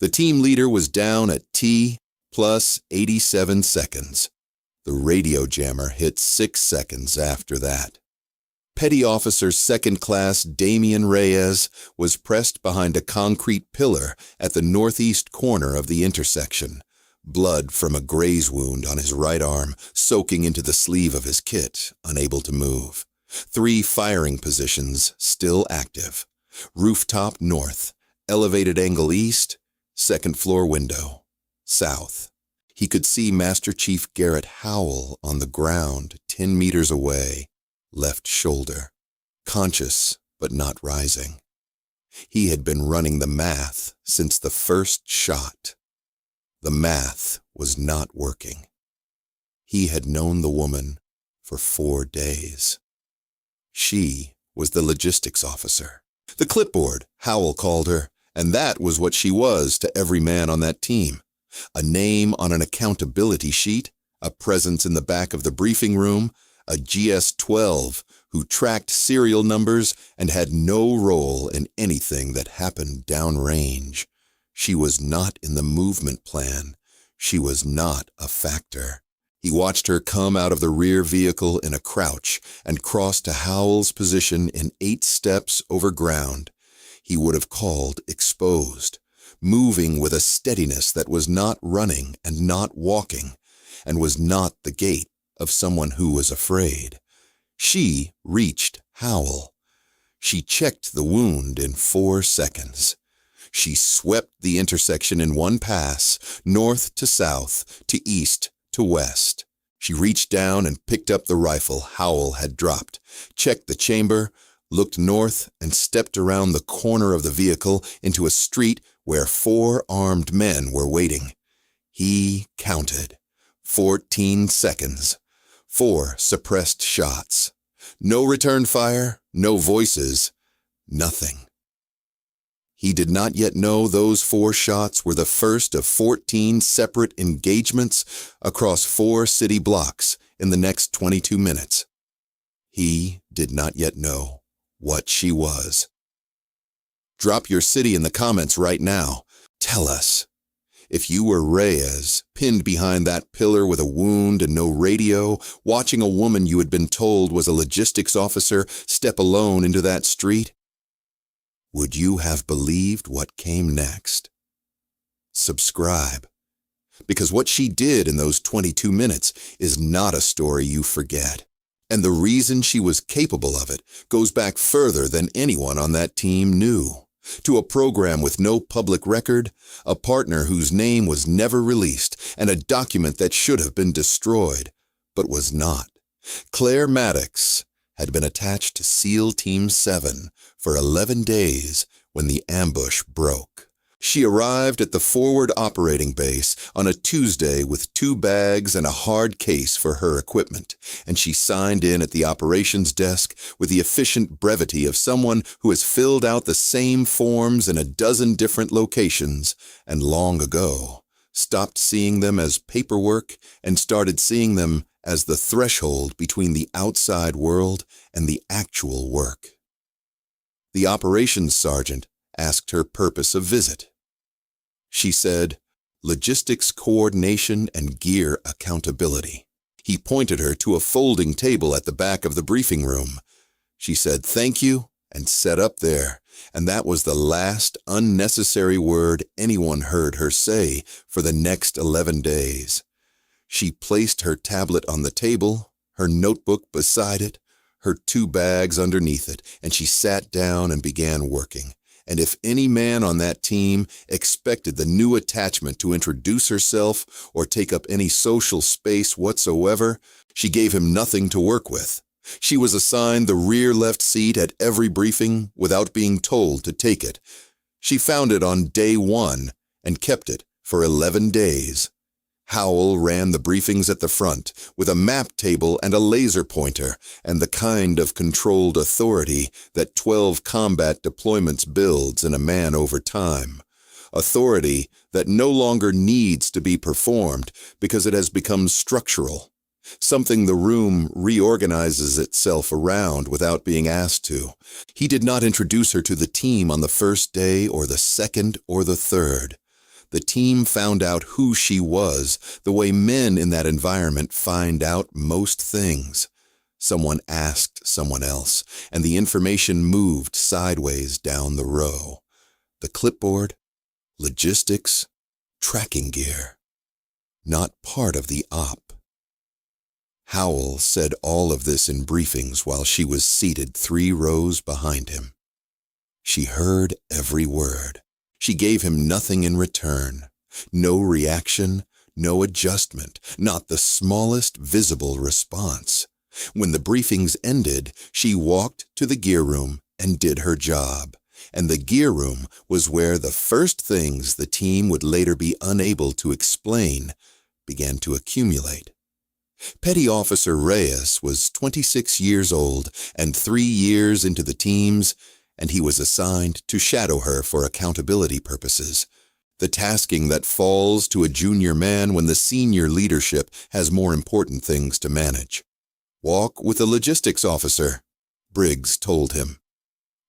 The team leader was down at T plus 87 seconds. The radio jammer hit 6 seconds after that. Petty Officer Second Class Damian Reyes was pressed behind a concrete pillar at the northeast corner of the intersection, blood from a graze wound on his right arm soaking into the sleeve of his kit, unable to move. 3 firing positions still active. Rooftop north, elevated angle east, second floor window, south. He could see Master Chief Garrett Howell on the ground 10 meters away, left shoulder, conscious but not rising. He had been running the math since the first shot. The math was not working. He had known the woman for 4 days. She was the logistics officer. The clipboard, Howell called her, and that was what she was to every man on that team. A name on an accountability sheet, a presence in the back of the briefing room, a GS-12 who tracked serial numbers and had no role in anything that happened downrange. She was not in the movement plan. She was not a factor. He watched her come out of the rear vehicle in a crouch and cross to Howell's position in 8 steps over ground. He would have called exposed, moving with a steadiness that was not running and not walking, and was not the gait of someone who was afraid. She reached Howell. She checked the wound in 4 seconds. She swept the intersection in one pass, north to south, to east to west. She reached down and picked up the rifle Howell had dropped, checked the chamber, looked north, and stepped around the corner of the vehicle into a street where 4 armed men were waiting. He counted. 14 seconds. 4 suppressed shots. No return fire, no voices, nothing. He did not yet know those 4 shots were the first of 14 separate engagements across 4 city blocks in the next 22 minutes. He did not yet know what she was. Drop your city in the comments right now. Tell us. If you were Reyes, pinned behind that pillar with a wound and no radio, watching a woman you had been told was a logistics officer step alone into that street, would you have believed what came next? Subscribe. Because what she did in those 22 minutes is not a story you forget. And the reason she was capable of it goes back further than anyone on that team knew. To a program with no public record, a partner whose name was never released, and a document that should have been destroyed, but was not. Claire Maddox had been attached to SEAL Team 7 for 11 days when the ambush broke. She arrived at the forward operating base on a Tuesday with 2 bags and a hard case for her equipment, and she signed in at the operations desk with the efficient brevity of someone who has filled out the same forms in a dozen different locations and long ago stopped seeing them as paperwork and started seeing them as the threshold between the outside world and the actual work. The operations sergeant asked her purpose of visit. She said, logistics coordination and gear accountability. He pointed her to a folding table at the back of the briefing room. She said thank you and sat up there, and that was the last unnecessary word anyone heard her say for the next 11 days. She placed her tablet on the table, her notebook beside it, her 2 bags underneath it, and she sat down and began working. And if any man on that team expected the new attachment to introduce herself or take up any social space whatsoever, she gave him nothing to work with. She was assigned the rear left seat at every briefing without being told to take it. She found it on day 1 and kept it for 11 days. Howell ran the briefings at the front with a map table and a laser pointer and the kind of controlled authority that 12 combat deployments builds in a man over time. Authority that no longer needs to be performed because it has become structural. Something the room reorganizes itself around without being asked to. He did not introduce her to the team on the first day or the second or the third. The team found out who she was, the way men in that environment find out most things. Someone asked someone else, and the information moved sideways down the row. The clipboard, logistics, tracking gear. Not part of the op. Howell said all of this in briefings while she was seated 3 rows behind him. She heard every word. She gave him nothing in return. No reaction, no adjustment, not the smallest visible response. When the briefings ended, she walked to the gear room and did her job. And the gear room was where the first things the team would later be unable to explain began to accumulate. Petty Officer Reyes was 26 years old and 3 years into the teams, and he was assigned to shadow her for accountability purposes, the tasking that falls to a junior man when the senior leadership has more important things to manage. Walk with the logistics officer, Briggs told him.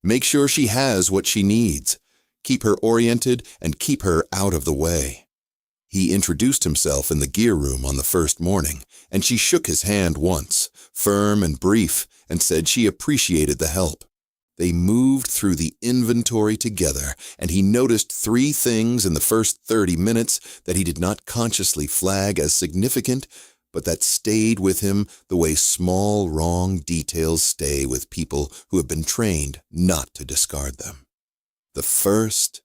Make sure she has what she needs. Keep her oriented and keep her out of the way. He introduced himself in the gear room on the first morning, and she shook his hand once, firm and brief, and said she appreciated the help. They moved through the inventory together, and he noticed 3 things in the first 30 minutes that he did not consciously flag as significant, but that stayed with him the way small, wrong details stay with people who have been trained not to discard them. The first,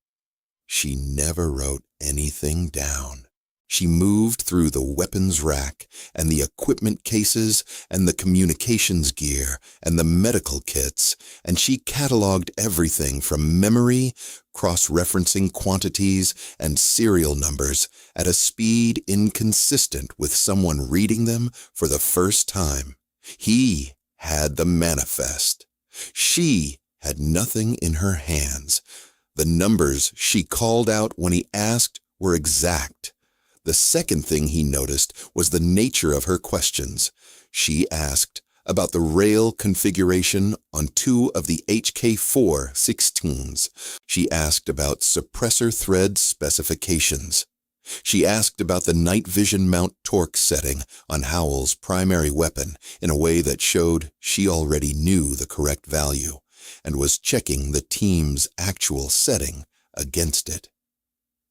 she never wrote anything down. She moved through the weapons rack and the equipment cases and the communications gear and the medical kits, and she cataloged everything from memory, cross-referencing quantities and serial numbers at a speed inconsistent with someone reading them for the first time. He had the manifest. She had nothing in her hands. The numbers she called out when he asked were exact. The second thing he noticed was the nature of her questions. She asked about the rail configuration on 2 of the HK4-16s. She asked about suppressor thread specifications. She asked about the night vision mount torque setting on Howell's primary weapon in a way that showed she already knew the correct value and was checking the team's actual setting against it.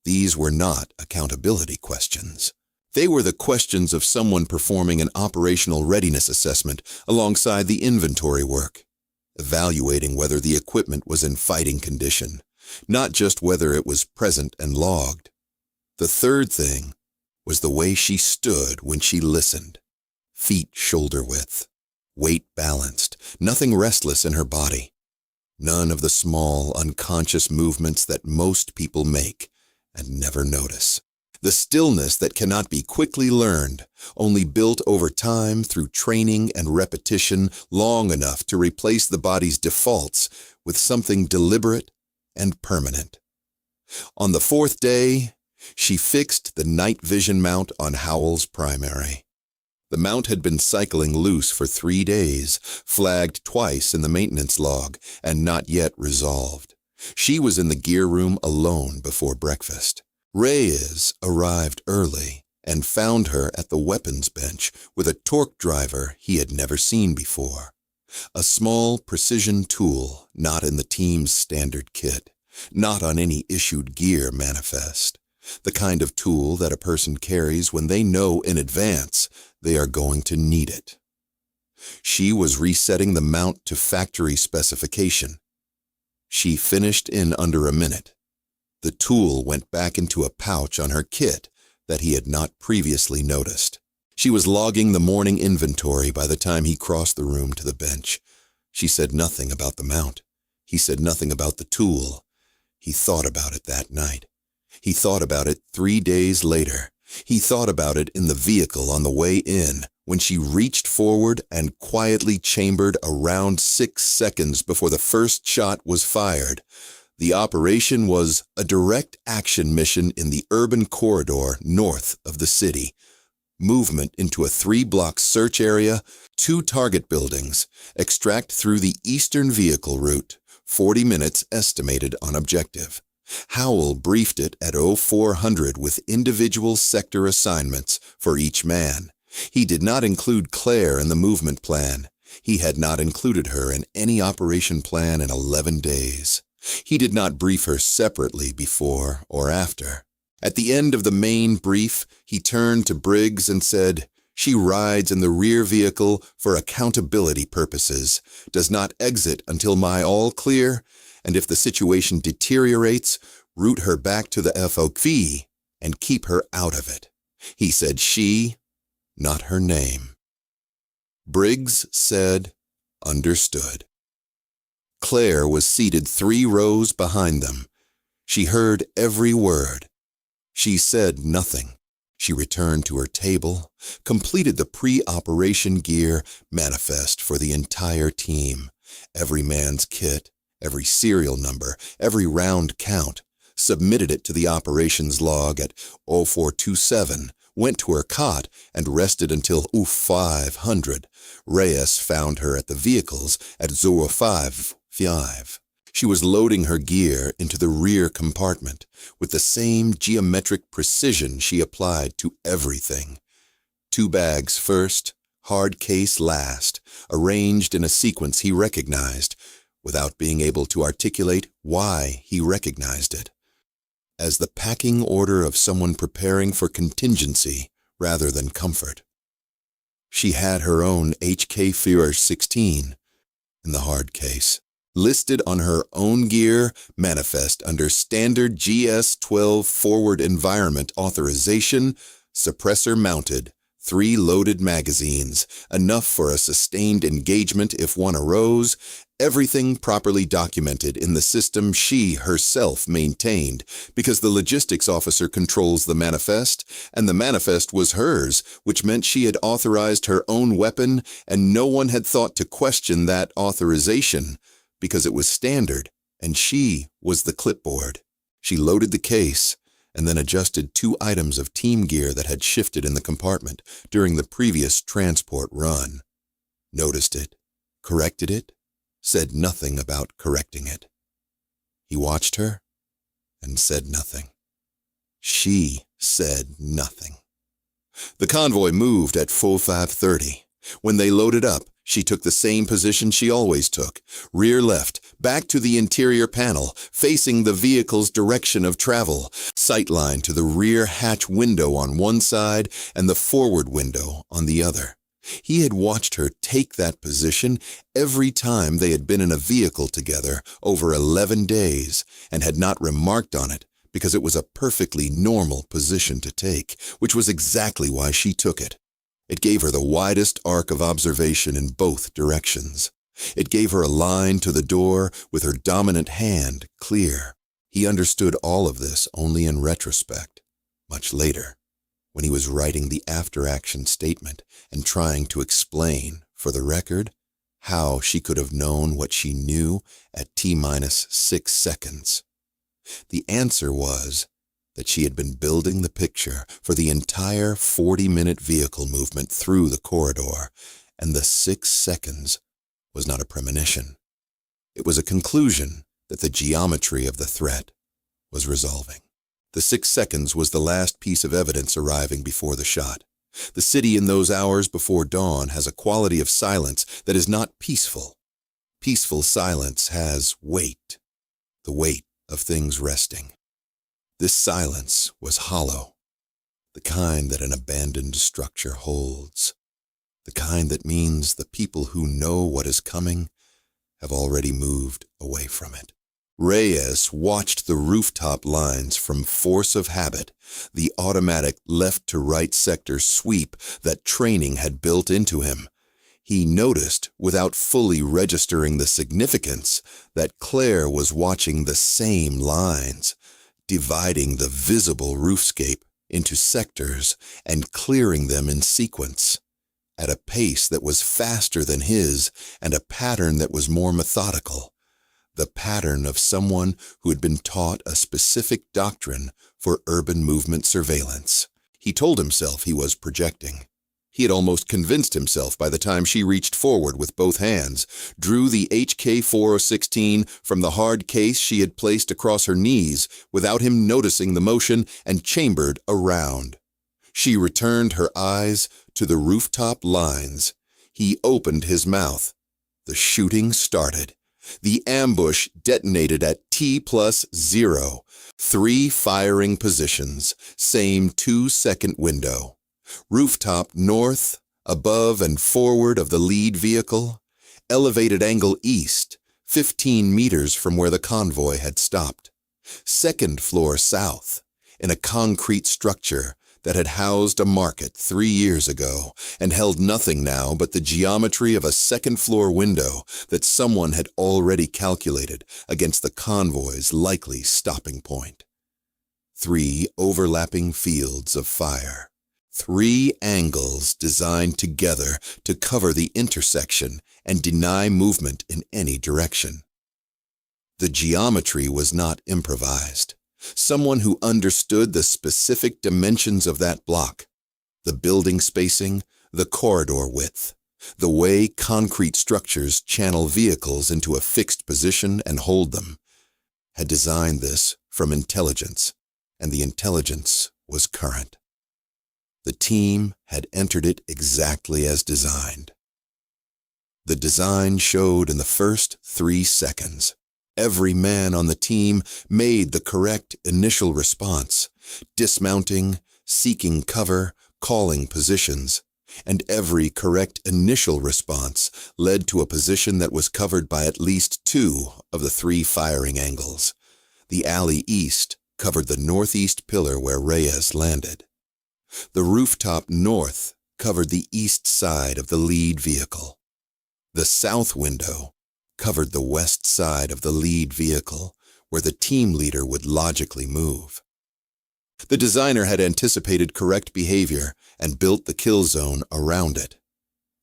These were not accountability questions. They were the questions of someone performing an operational readiness assessment alongside the inventory work, evaluating whether the equipment was in fighting condition, not just whether it was present and logged. The third thing was the way she stood when she listened. Feet shoulder width, weight balanced, nothing restless in her body. None of the small, unconscious movements that most people make and never notice. The stillness that cannot be quickly learned, only built over time through training and repetition long enough to replace the body's defaults with something deliberate and permanent. On the 4th day, she fixed the night vision mount on Howell's primary. The mount had been cycling loose for 3 days, flagged twice in the maintenance log, and not yet resolved. She was in the gear room alone before breakfast. Reyes arrived early and found her at the weapons bench with a torque driver he had never seen before. A small precision tool not in the team's standard kit, not on any issued gear manifest. The kind of tool that a person carries when they know in advance they are going to need it. She was resetting the mount to factory specification. She finished in under a minute. The tool went back into a pouch on her kit that he had not previously noticed. She was logging the morning inventory by the time he crossed the room to the bench. She said nothing about the mount. He said nothing about the tool. He thought about it that night. He thought about it 3 days later. He thought about it in the vehicle on the way in, when she reached forward and quietly chambered around 6 seconds before the first shot was fired. The operation was a direct action mission in the urban corridor north of the city. Movement into a 3-block search area, 2 target buildings, extract through the eastern vehicle route, 40 minutes estimated on objective. Howell briefed it at 0400 with individual sector assignments for each man. He did not include Claire in the movement plan. He had not included her in any operation plan in 11 days. He did not brief her separately before or after. At the end of the main brief, he turned to Briggs and said, "She rides in the rear vehicle for accountability purposes, does not exit until my all clear, and if the situation deteriorates, route her back to the FOV and keep her out of it." He said she, not her name. Briggs said, "Understood." Claire was seated 3 rows behind them. She heard every word. She said nothing. She returned to her table, completed the pre-operation gear manifest for the entire team, every man's kit, every serial number, every round count, submitted it to the operations log at 0427, went to her cot, and rested until 0500. Reyes found her at the vehicles at 05:5. She was loading her gear into the rear compartment with the same geometric precision she applied to everything. 2 bags first, hard case last, arranged in a sequence he recognized, without being able to articulate why he recognized it, as the packing order of someone preparing for contingency rather than comfort. She had her own HK Führer 16 in the hard case, listed on her own gear manifest under Standard GS-12 Forward Environment Authorization, suppressor mounted, 3 loaded magazines, enough for a sustained engagement if one arose, everything properly documented in the system she herself maintained, because the logistics officer controls the manifest, and the manifest was hers, which meant she had authorized her own weapon, and no one had thought to question that authorization, because it was standard, and she was the clipboard. She loaded the case, and then adjusted 2 items of team gear that had shifted in the compartment during the previous transport run. Noticed it, corrected it, said nothing about correcting it. He watched her and said nothing. She said nothing. The convoy moved at 0530. When they loaded up, she took the same position she always took, rear left, back to the interior panel, facing the vehicle's direction of travel, sightline to the rear hatch window on one side and the forward window on the other. He had watched her take that position every time they had been in a vehicle together over 11 days and had not remarked on it because it was a perfectly normal position to take, which was exactly why she took it. It gave her the widest arc of observation in both directions. It gave her a line to the door with her dominant hand clear. He understood all of this only in retrospect, much later, when he was writing the after-action statement and trying to explain, for the record, how she could have known what she knew at T-minus 6 seconds. The answer was that she had been building the picture for the entire 40-minute vehicle movement through the corridor, and the 6 seconds was not a premonition. It was a conclusion that the geometry of the threat was resolving. The 6 seconds was the last piece of evidence arriving before the shot. The city in those hours before dawn has a quality of silence that is not peaceful. Peaceful silence has weight, the weight of things resting. This silence was hollow, the kind that an abandoned structure holds, the kind that means the people who know what is coming have already moved away from it. Reyes watched the rooftop lines from force of habit, the automatic left-to-right sector sweep that training had built into him. He noticed, without fully registering the significance, that Claire was watching the same lines, dividing the visible roofscape into sectors and clearing them in sequence, at a pace that was faster than his and a pattern that was more methodical, the pattern of someone who had been taught a specific doctrine for urban movement surveillance. He told himself he was projecting. He had almost convinced himself by the time she reached forward with both hands, drew the HK-4016 from the hard case she had placed across her knees without him noticing the motion, and chambered around. She returned her eyes to the rooftop lines. He opened his mouth. The shooting started. The ambush detonated at T+0. 3 firing positions, same 2-second window. Rooftop north, above and forward of the lead vehicle. Elevated angle east, 15 meters from where the convoy had stopped. Second floor south, in a concrete structure that had housed a market 3 years ago and held nothing now but the geometry of a second-floor window that someone had already calculated against the convoy's likely stopping point. 3 overlapping fields of fire. 3 angles designed together to cover the intersection and deny movement in any direction. The geometry was not improvised. Someone who understood the specific dimensions of that block, the building spacing, the corridor width, the way concrete structures channel vehicles into a fixed position and hold them, had designed this from intelligence, and the intelligence was current. The team had entered it exactly as designed. The design showed in the first 3 seconds. Every man on the team made the correct initial response, dismounting, seeking cover, calling positions, and every correct initial response led to a position that was covered by at least 2 of the 3 firing angles. The alley east covered the northeast pillar where Reyes landed. The rooftop north covered the east side of the lead vehicle. The south window covered the west side of the lead vehicle, where the team leader would logically move. The designer had anticipated correct behavior and built the kill zone around it.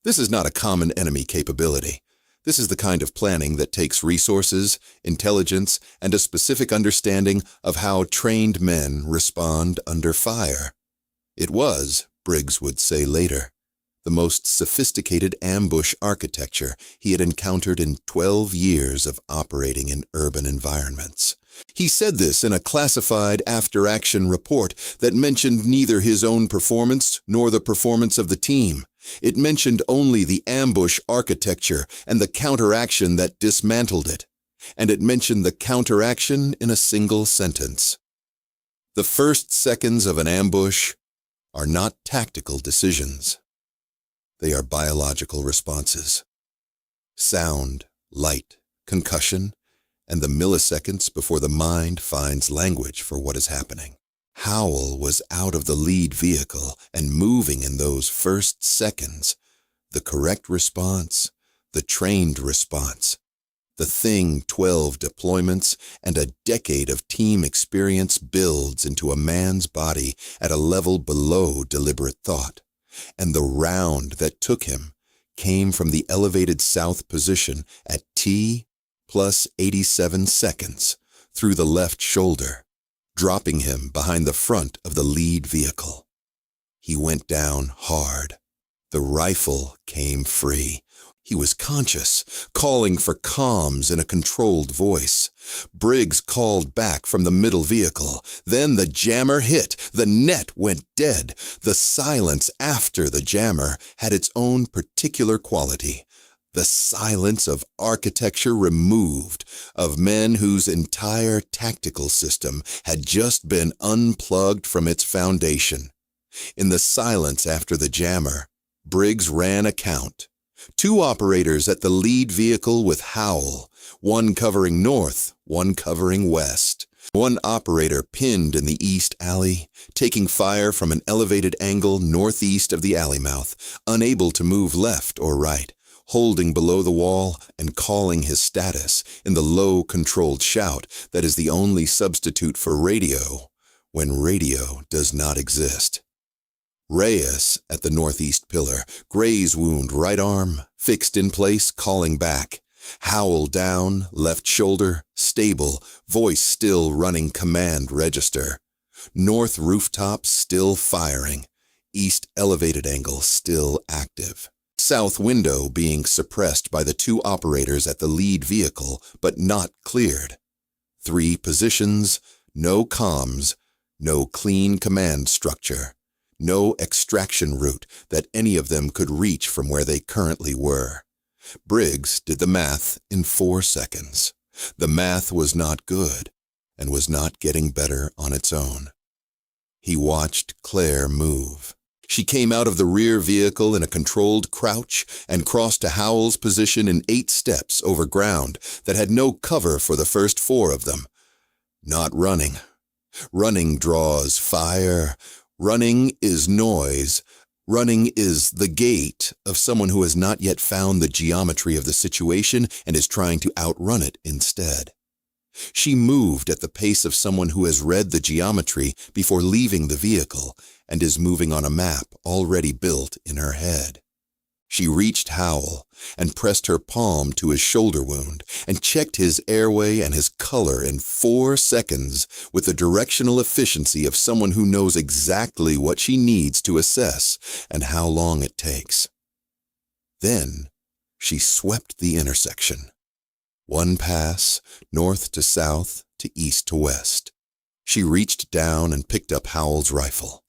This is not a common enemy capability. This is the kind of planning that takes resources, intelligence, and a specific understanding of how trained men respond under fire. It was, Briggs would say later, the most sophisticated ambush architecture he had encountered in 12 years of operating in urban environments. He said this in a classified after-action report that mentioned neither his own performance nor the performance of the team. It mentioned only the ambush architecture and the counteraction that dismantled it. And it mentioned the counteraction in a single sentence. The first seconds of an ambush are not tactical decisions. They are biological responses. Sound, light, concussion, and the milliseconds before the mind finds language for what is happening. Howell was out of the lead vehicle and moving in those first seconds. The correct response, the trained response, the thing 12 deployments and a decade of team experience builds into a man's body at a level below deliberate thought. And the round that took him came from the elevated south position at T+87 seconds through the left shoulder, dropping him behind the front of the lead vehicle. He went down hard. The rifle came free. He was conscious, calling for comms in a controlled voice. Briggs called back from the middle vehicle. Then the jammer hit. The net went dead. The silence after the jammer had its own particular quality. The silence of architecture removed, of men whose entire tactical system had just been unplugged from its foundation. In the silence after the jammer, Briggs ran a count. 2 operators at the lead vehicle with Howell, one covering north, one covering west. One operator pinned in the east alley, taking fire from an elevated angle northeast of the alley mouth, unable to move left or right, holding below the wall and calling his status in the low, controlled shout that is the only substitute for radio when radio does not exist. Reyes at the northeast pillar, graze wound right arm, fixed in place, calling back. Howell down, left shoulder, stable, voice still running command register. North rooftop still firing. east elevated angle still active. South window being suppressed by the 2 operators at the lead vehicle, but not cleared. 3 positions, no comms, no clean command structure, no extraction route that any of them could reach from where they currently were. Briggs did the math in 4 seconds. The math was not good and was not getting better on its own. He watched Claire move. She came out of the rear vehicle in a controlled crouch and crossed to Howell's position in 8 steps over ground that had no cover for the first 4 of them. Not running. Running draws fire. Running is noise. Running is the gait of someone who has not yet found the geometry of the situation and is trying to outrun it instead. She moved at the pace of someone who has read the geometry before leaving the vehicle and is moving on a map already built in her head. She reached Howell and pressed her palm to his shoulder wound and checked his airway and his color in 4 seconds with the directional efficiency of someone who knows exactly what she needs to assess and how long it takes. Then she swept the intersection. 1 pass, north to south to east to west. She reached down and picked up Howell's rifle,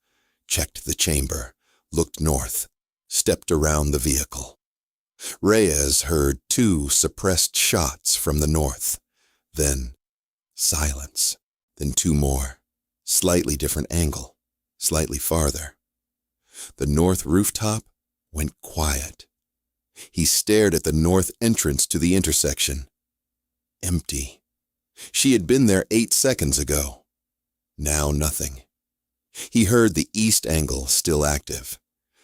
checked the chamber, looked north, stepped around the vehicle. Reyes heard 2 suppressed shots from the north. Then silence. Then 2 more. Slightly different angle. Slightly farther. The north rooftop went quiet. He stared at the north entrance to the intersection. Empty. She had been there 8 seconds ago. Now nothing. He heard the east angle still active.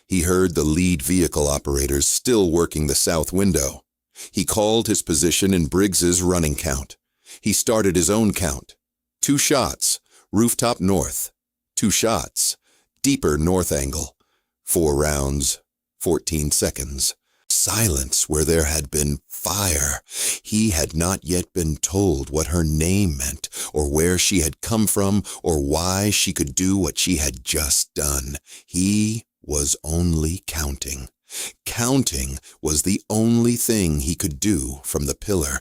He heard the lead vehicle operators still working the south window. He called his position in Briggs's running count. He started his own count. 2 shots, rooftop north. 2 shots, deeper north angle. 4 rounds, 14 seconds. Silence where there had been fire. He had not yet been told what her name meant, or where she had come from, or why she could do what she had just done. He was only counting. Counting was the only thing he could do from the pillar.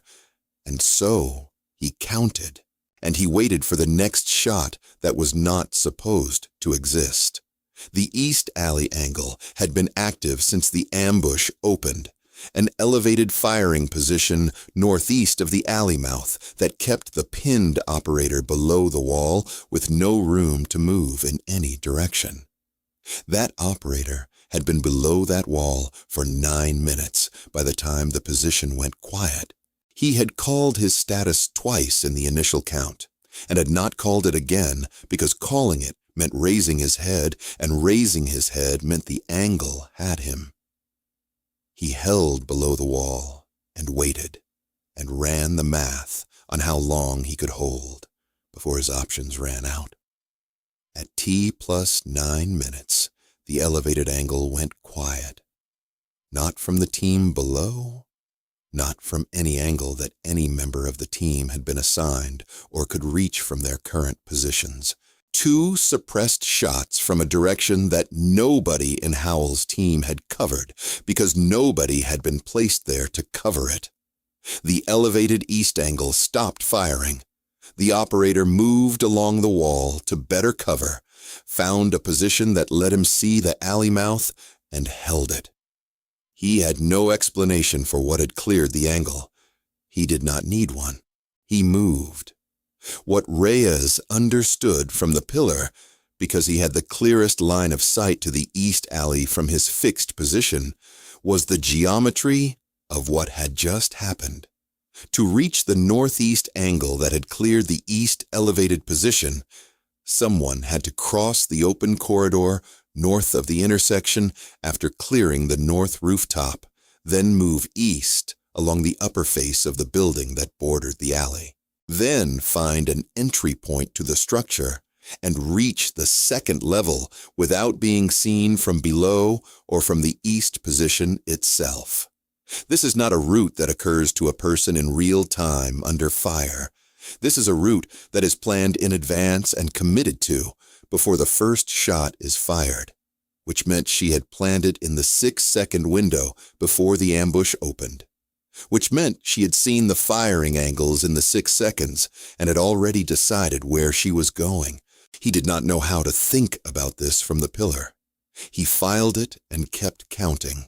And so he counted, and he waited for the next shot that was not supposed to exist. The east alley angle had been active since the ambush opened, an elevated firing position northeast of the alley mouth that kept the pinned operator below the wall with no room to move in any direction. That operator had been below that wall for 9 minutes by the time the position went quiet. He had called his status twice in the initial count, and had not called it again because calling it meant raising his head, and raising his head meant the angle had him. He held below the wall and waited and ran the math on how long he could hold before his options ran out. At T plus 9 minutes, the elevated angle went quiet. Not from the team below, not from any angle that any member of the team had been assigned or could reach from their current positions. 2 suppressed shots from a direction that nobody in Howell's team had covered because nobody had been placed there to cover it. The elevated east angle stopped firing. The operator moved along the wall to better cover, found a position that let him see the alley mouth, and held it. He had no explanation for what had cleared the angle. He did not need one. He moved. What Reyes understood from the pillar, because he had the clearest line of sight to the east alley from his fixed position, was the geometry of what had just happened. To reach the northeast angle that had cleared the east elevated position, someone had to cross the open corridor north of the intersection after clearing the north rooftop, then move east along the upper face of the building that bordered the alley. Then find an entry point to the structure and reach the second level without being seen from below or from the east position itself. This is not a route that occurs to a person in real time under fire. This is a route that is planned in advance and committed to before the first shot is fired, which meant she had planned it in the 6-second window before the ambush opened, which meant she had seen the firing angles in the 6 seconds and had already decided where she was going. He did not know how to think about this from the pillar. He filed it and kept counting.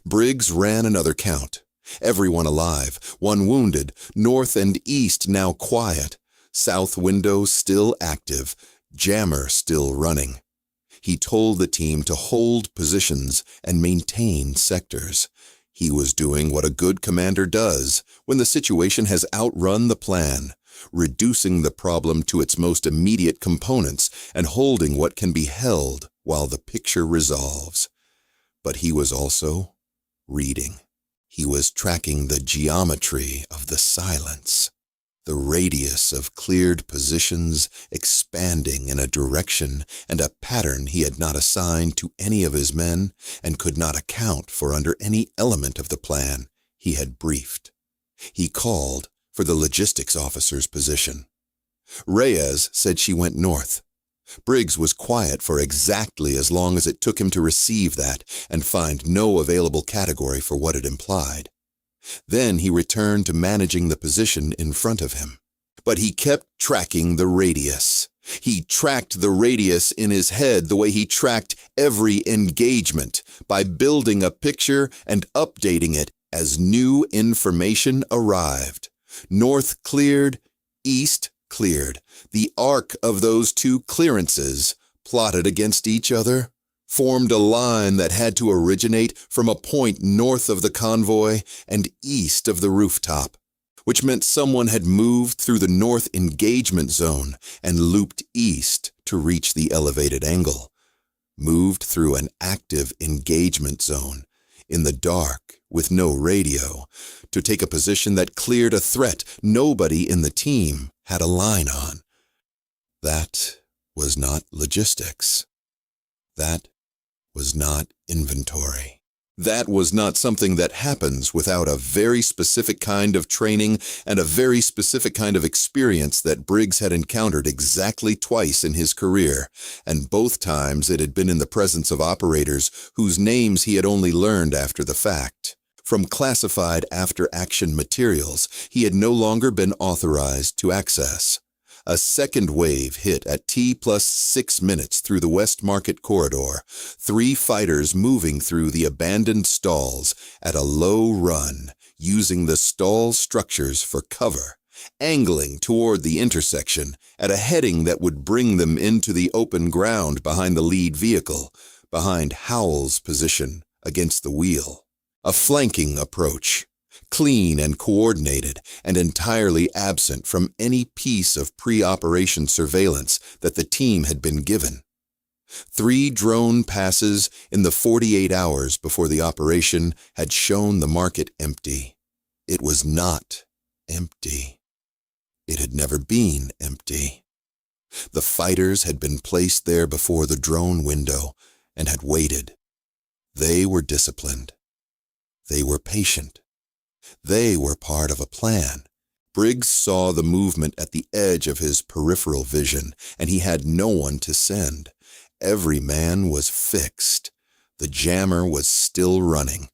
Briggs ran another count. Everyone alive, one wounded, north and east now quiet, south window still active, jammer still running. He told the team to hold positions and maintain sectors. He was doing what a good commander does when the situation has outrun the plan, reducing the problem to its most immediate components and holding what can be held while the picture resolves. But he was also reading. He was tracking the geometry of the silence, the radius of cleared positions expanding in a direction and a pattern he had not assigned to any of his men and could not account for under any element of the plan he had briefed. He called for the logistics officer's position. Reyes said she went north. Briggs was quiet for exactly as long as it took him to receive that and find no available category for what it implied. Then he returned to managing the position in front of him. But he kept tracking the radius. He tracked the radius in his head the way he tracked every engagement, by building a picture and updating it as new information arrived. North cleared, east cleared. The arc of those two clearances, plotted against each other, formed a line that had to originate from a point north of the convoy and east of the rooftop, which meant someone had moved through the north engagement zone and looped east to reach the elevated angle, moved through an active engagement zone, in the dark with no radio, to take a position that cleared a threat nobody in the team had a line on. That was not logistics. That was not inventory. That was not something that happens without a very specific kind of training and a very specific kind of experience that Briggs had encountered exactly twice in his career, and both times it had been in the presence of operators whose names he had only learned after the fact. From classified after-action materials he had no longer been authorized to access. A second wave hit at T+6 minutes through the West Market corridor, 3 fighters moving through the abandoned stalls at a low run, using the stall structures for cover, angling toward the intersection at a heading that would bring them into the open ground behind the lead vehicle, behind Howell's position against the wheel. A flanking approach, clean and coordinated and entirely absent from any piece of pre-operation surveillance that the team had been given. 3 drone passes in the 48 hours before the operation had shown the market empty. It was not empty. It had never been empty. The fighters had been placed there before the drone window and had waited. They were disciplined. They were patient. They were part of a plan. Briggs saw the movement at the edge of his peripheral vision, and he had no one to send. Every man was fixed. The jammer was still running.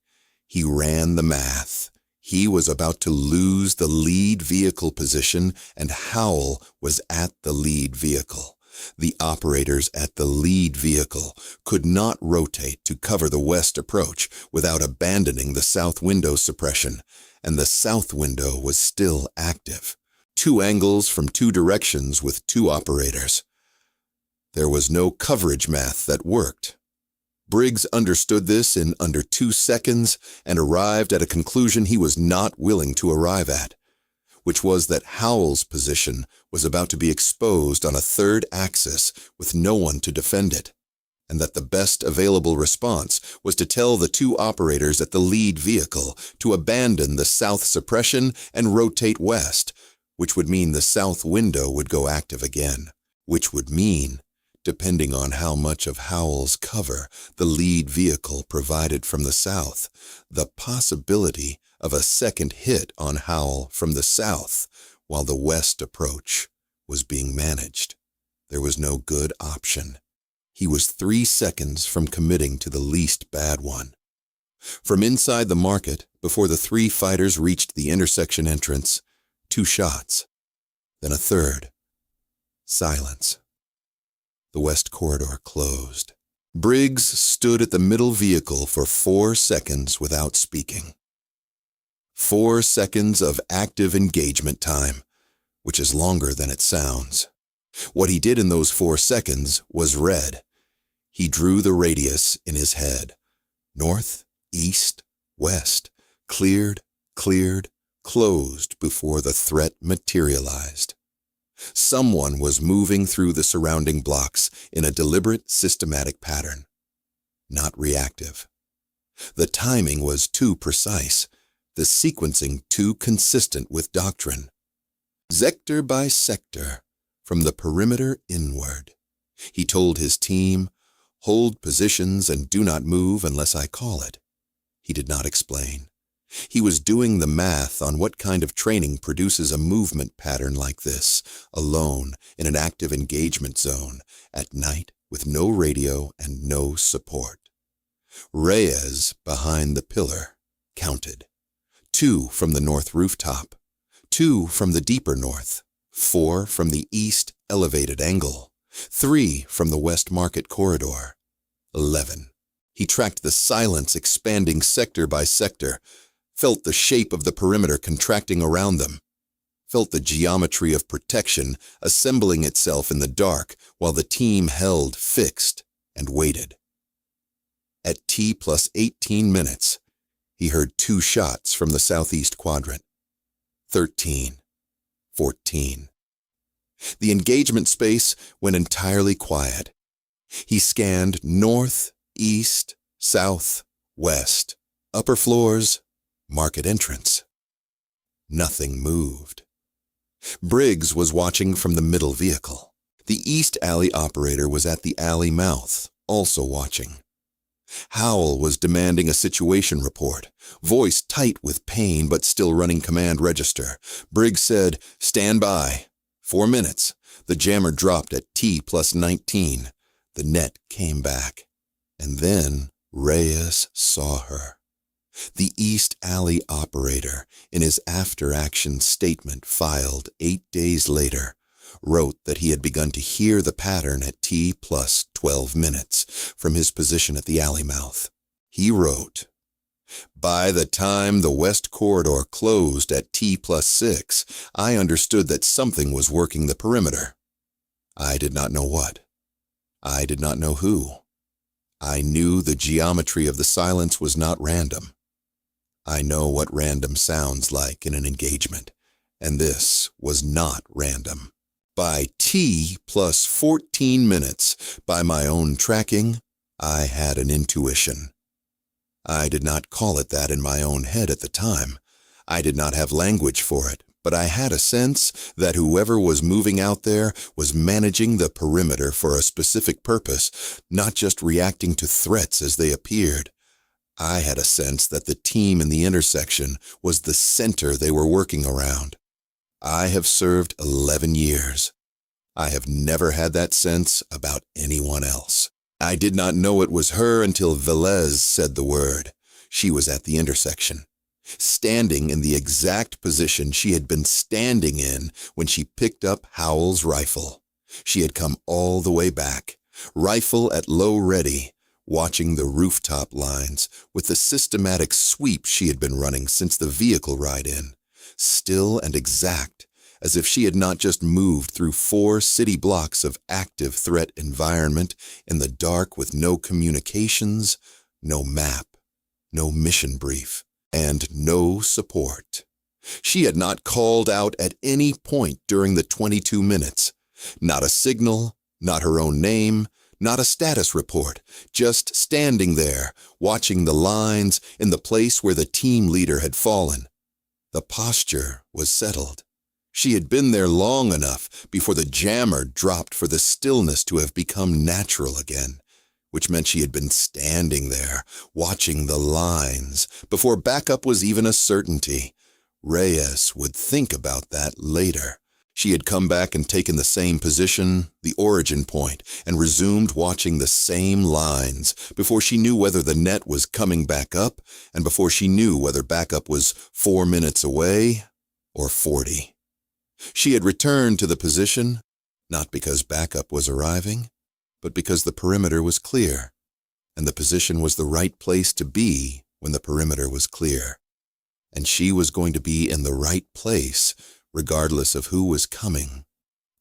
He ran the math. He was about to lose the lead vehicle position, and Howell was at the lead vehicle. The operators at the lead vehicle could not rotate to cover the west approach without abandoning the south window suppression, and the south window was still active. 2 angles from 2 directions with 2 operators. There was no coverage math that worked. Briggs understood this in under 2 seconds and arrived at a conclusion he was not willing to arrive at, which was that Howell's position was about to be exposed on a 3rd axis with no one to defend it, and that the best available response was to tell the 2 operators at the lead vehicle to abandon the south suppression and rotate west, which would mean the south window would go active again, which would mean, depending on how much of Howell's cover the lead vehicle provided from the south, the possibility of a second hit on Howell from the south while the west approach was being managed. There was no good option. He was 3 seconds from committing to the least bad one. From inside the market, before the 3 fighters reached the intersection entrance, 2 shots, then a third. Silence. The west corridor closed. Briggs stood at the middle vehicle for 4 seconds without speaking. 4 seconds of active engagement time, which is longer than it sounds. What he did in those 4 seconds was read. He drew the radius in his head. North, east, west, cleared, closed before the threat materialized. Someone was moving through the surrounding blocks in a deliberate, systematic pattern. Not reactive. The timing was too precise, the sequencing too consistent with doctrine. Sector by sector, from the perimeter inward. He told his team, "Hold positions and do not move unless I call it." He did not explain. He was doing the math on what kind of training produces a movement pattern like this, alone, in an active engagement zone, at night, with no radio and no support. Reyes, behind the pillar, counted. 2 from the north rooftop, 2 from the deeper north, 4 from the east elevated angle, 3 from the west market corridor. 11. He tracked the silence expanding sector by sector, felt the shape of the perimeter contracting around them, felt the geometry of protection assembling itself in the dark while the team held fixed and waited. At T plus 18 minutes, he heard 2 shots from the southeast quadrant. 13. 14. The engagement space went entirely quiet. He scanned north, east, south, west, upper floors, market entrance. Nothing moved. Briggs was watching from the middle vehicle. The east alley operator was at the alley mouth, also watching. Howell was demanding a situation report, voice tight with pain but still running command register. Briggs said, "Stand by. 4 minutes." The jammer dropped at T plus 19. The net came back. And then Reyes saw her. The East Alley operator, in his after-action statement filed 8 days later, wrote that he had begun to hear the pattern at T plus 12 minutes from his position at the alley mouth. He wrote, "By the time the west corridor closed at T plus 6, I understood that something was working the perimeter. I did not know what. I did not know who. I knew the geometry of the silence was not random. I know what random sounds like in an engagement, and this was not random. By T plus 14 minutes, by my own tracking, I had an intuition. I did not call it that in my own head at the time. I did not have language for it, but I had a sense that whoever was moving out there was managing the perimeter for a specific purpose, not just reacting to threats as they appeared. I had a sense that the team in the intersection was the center they were working around. I have served 11 years. I have never had that sense about anyone else. I did not know it was her until Velez said the word. She was at the intersection, standing in the exact position she had been standing in when she picked up Howell's rifle. She had come all the way back, rifle at low ready, watching the rooftop lines with the systematic sweep she had been running since the vehicle ride-in, still and exact, as if she had not just moved through 4 city blocks of active threat environment in the dark with no communications, no map, no mission brief, and no support. She had not called out at any point during the 22 minutes. Not a signal, not her own name, not a status report, just standing there, watching the lines in the place where the team leader had fallen. The posture was settled. She had been there long enough before the jammer dropped for the stillness to have become natural again, which meant she had been standing there, watching the lines, before backup was even a certainty. Reyes would think about that later. She had come back and taken the same position, the origin point, and resumed watching the same lines before she knew whether the net was coming back up and before she knew whether backup was 4 minutes away or 40. She had returned to the position, not because backup was arriving, but because the perimeter was clear, and the position was the right place to be when the perimeter was clear. And she was going to be in the right place regardless of who was coming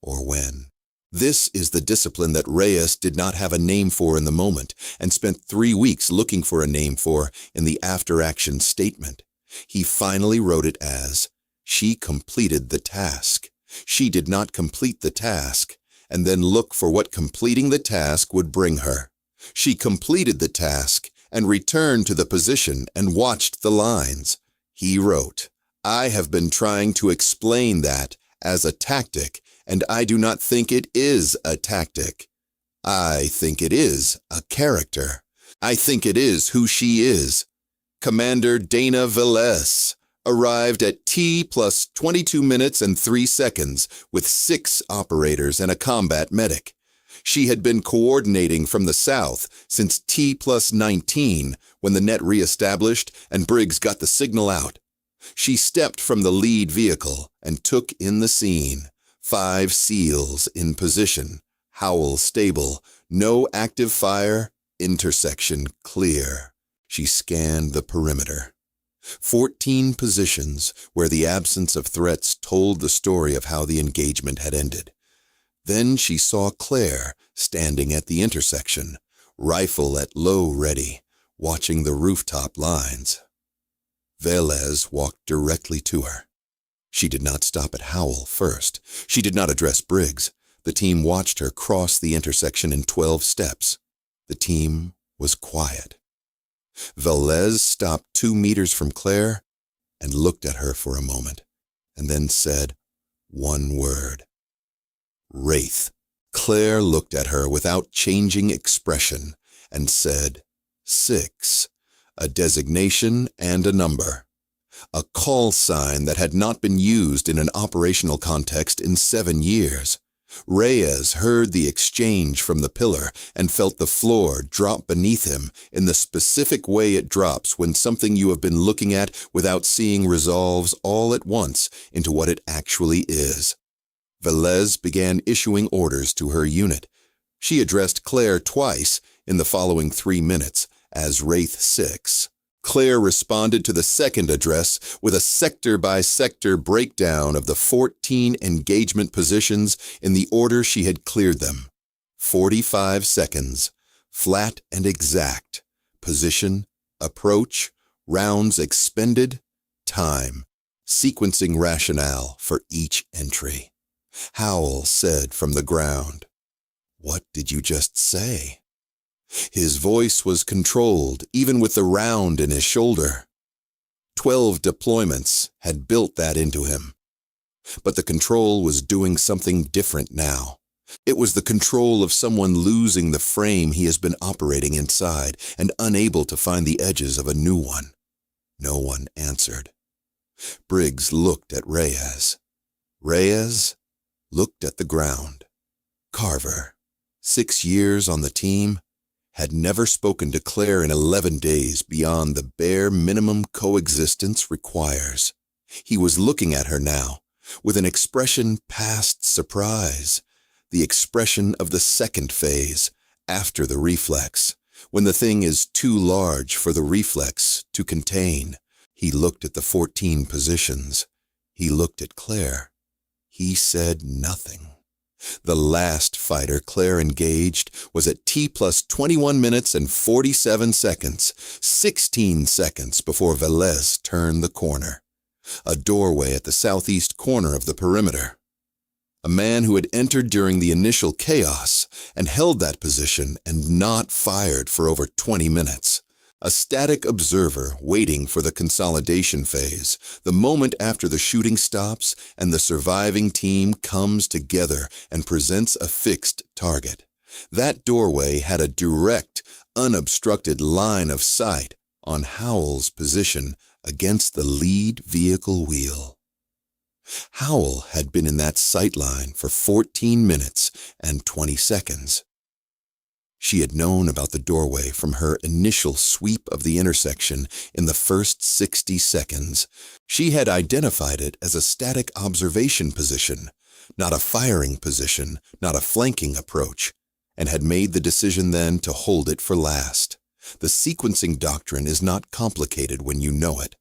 or when. This is the discipline that Reyes did not have a name for in the moment and spent 3 weeks looking for a name for in the after-action statement. He finally wrote it as, she completed the task. She did not complete the task and then look for what completing the task would bring her. She completed the task and returned to the position and watched the lines. He wrote, I have been trying to explain that as a tactic, and I do not think it is a tactic. I think it is a character. I think it is who she is. Commander Dana Velez arrived at T plus 22 minutes and 3 seconds with 6 operators and a combat medic. She had been coordinating from the south since T plus 19 when the net reestablished and Briggs got the signal out. She stepped from the lead vehicle and took in the scene. 5 SEALs in position. Howell stable. No active fire. Intersection clear. She scanned the perimeter. 14 positions where the absence of threats told the story of how the engagement had ended. Then she saw Claire standing at the intersection, rifle at low ready, watching the rooftop lines. Velez walked directly to her. She did not stop at Howell first. She did not address Briggs. The team watched her cross the intersection in 12 steps. The team was quiet. Velez stopped 2 meters from Claire and looked at her for a moment, and then said one word. Wraith. Claire looked at her without changing expression and said, 6. A designation and a number. A call sign that had not been used in an operational context in 7 years. Reyes heard the exchange from the pillar and felt the floor drop beneath him in the specific way it drops when something you have been looking at without seeing resolves all at once into what it actually is. Velez began issuing orders to her unit. She addressed Claire twice in the following 3 minutes as Wraith 6. Claire responded to the second address with a sector-by-sector breakdown of the 14 engagement positions in the order she had cleared them. 45 seconds, flat and exact. Position, approach, rounds expended, time, sequencing rationale for each entry. Howell said from the ground, "What did you just say?" His voice was controlled, even with the round in his shoulder. 12 deployments had built that into him. But the control was doing something different now. It was the control of someone losing the frame he has been operating inside and unable to find the edges of a new one. No one answered. Briggs looked at Reyes. Reyes looked at the ground. Carver, 6 years on the team, had never spoken to Claire in 11 days beyond the bare minimum coexistence requires. He was looking at her now, with an expression past surprise, the expression of the second phase, after the reflex, when the thing is too large for the reflex to contain. He looked at the 14 positions. He looked at Claire. He said nothing. The last fighter Claire engaged was at T plus 21 minutes and 47 seconds, 16 seconds before Velez turned the corner. A doorway at the southeast corner of the perimeter. A man who had entered during the initial chaos and held that position and not fired for over 20 minutes. A static observer waiting for the consolidation phase, the moment after the shooting stops and the surviving team comes together and presents a fixed target. That doorway had a direct, unobstructed line of sight on Howell's position against the lead vehicle wheel. Howell had been in that sight line for 14 minutes and 20 seconds. She had known about the doorway from her initial sweep of the intersection in the first 60 seconds. She had identified it as a static observation position, not a firing position, not a flanking approach, and had made the decision then to hold it for last. The sequencing doctrine is not complicated when you know it.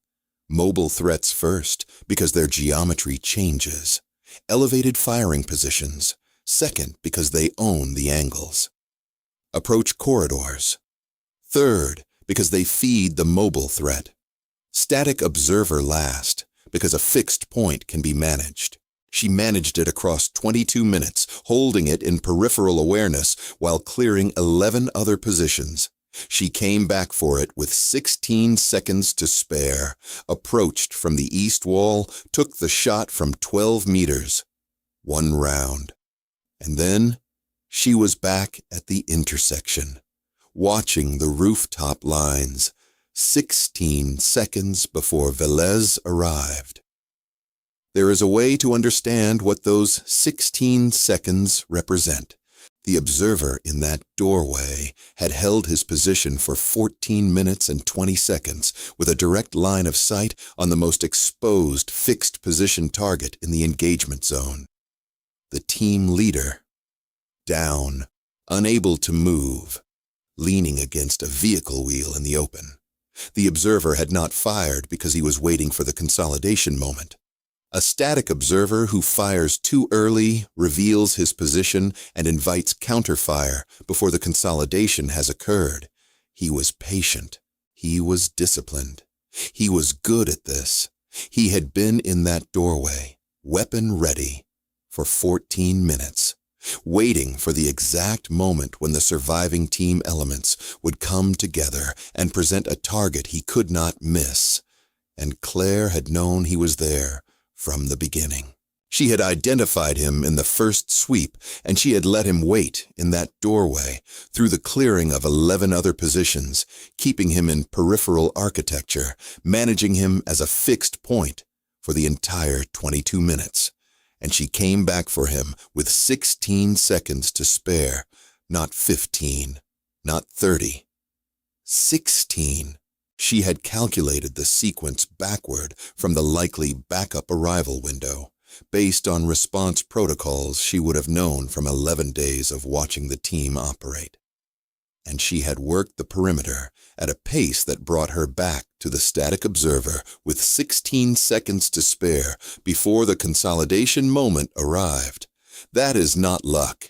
Mobile threats first, because their geometry changes. Elevated firing positions, second, because they own the angles. Approach corridors. Third, because they feed the mobile threat. Static observer last, because a fixed point can be managed. She managed it across 22 minutes, holding it in peripheral awareness while clearing 11 other positions. She came back for it with 16 seconds to spare, approached from the east wall, took the shot from 12 meters. 1 round. And then she was back at the intersection, watching the rooftop lines, 16 seconds before Velez arrived. There is a way to understand what those 16 seconds represent. The observer in that doorway had held his position for 14 minutes and 20 seconds with a direct line of sight on the most exposed fixed position target in the engagement zone. The team leader, down, unable to move, leaning against a vehicle wheel in the open. The observer had not fired because he was waiting for the consolidation moment. A static observer who fires too early reveals his position and invites counterfire before the consolidation has occurred. He was patient. He was disciplined. He was good at this. He had been in that doorway, weapon ready, for 14 minutes, waiting for the exact moment when the surviving team elements would come together and present a target he could not miss. And Claire had known he was there from the beginning. She had identified him in the first sweep, and she had let him wait in that doorway through the clearing of 11 other positions, keeping him in peripheral architecture, managing him as a fixed point for the entire 22 minutes. And she came back for him with 16 seconds to spare, not 15, not 30. 16. She had calculated the sequence backward from the likely backup arrival window, based on response protocols she would have known from 11 days of watching the team operate. And she had worked the perimeter at a pace that brought her back to the static observer with 16 seconds to spare before the consolidation moment arrived. That is not luck.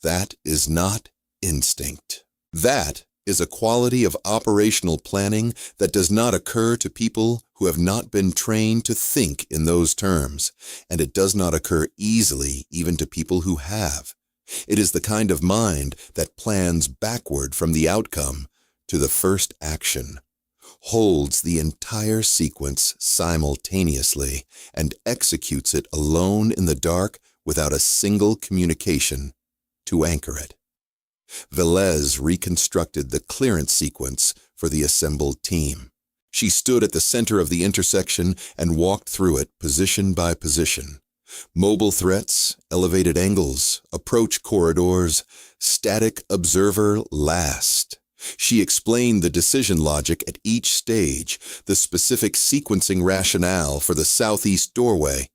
That is not instinct. That is a quality of operational planning that does not occur to people who have not been trained to think in those terms, and it does not occur easily even to people who have. It is the kind of mind that plans backward from the outcome to the first action, holds the entire sequence simultaneously, and executes it alone in the dark without a single communication to anchor it. Velez reconstructed the clearance sequence for the assembled team. She stood at the center of the intersection and walked through it position by position. Mobile threats, elevated angles, approach corridors, static observer last. She explained the decision logic at each stage, the specific sequencing rationale for the southeast doorway,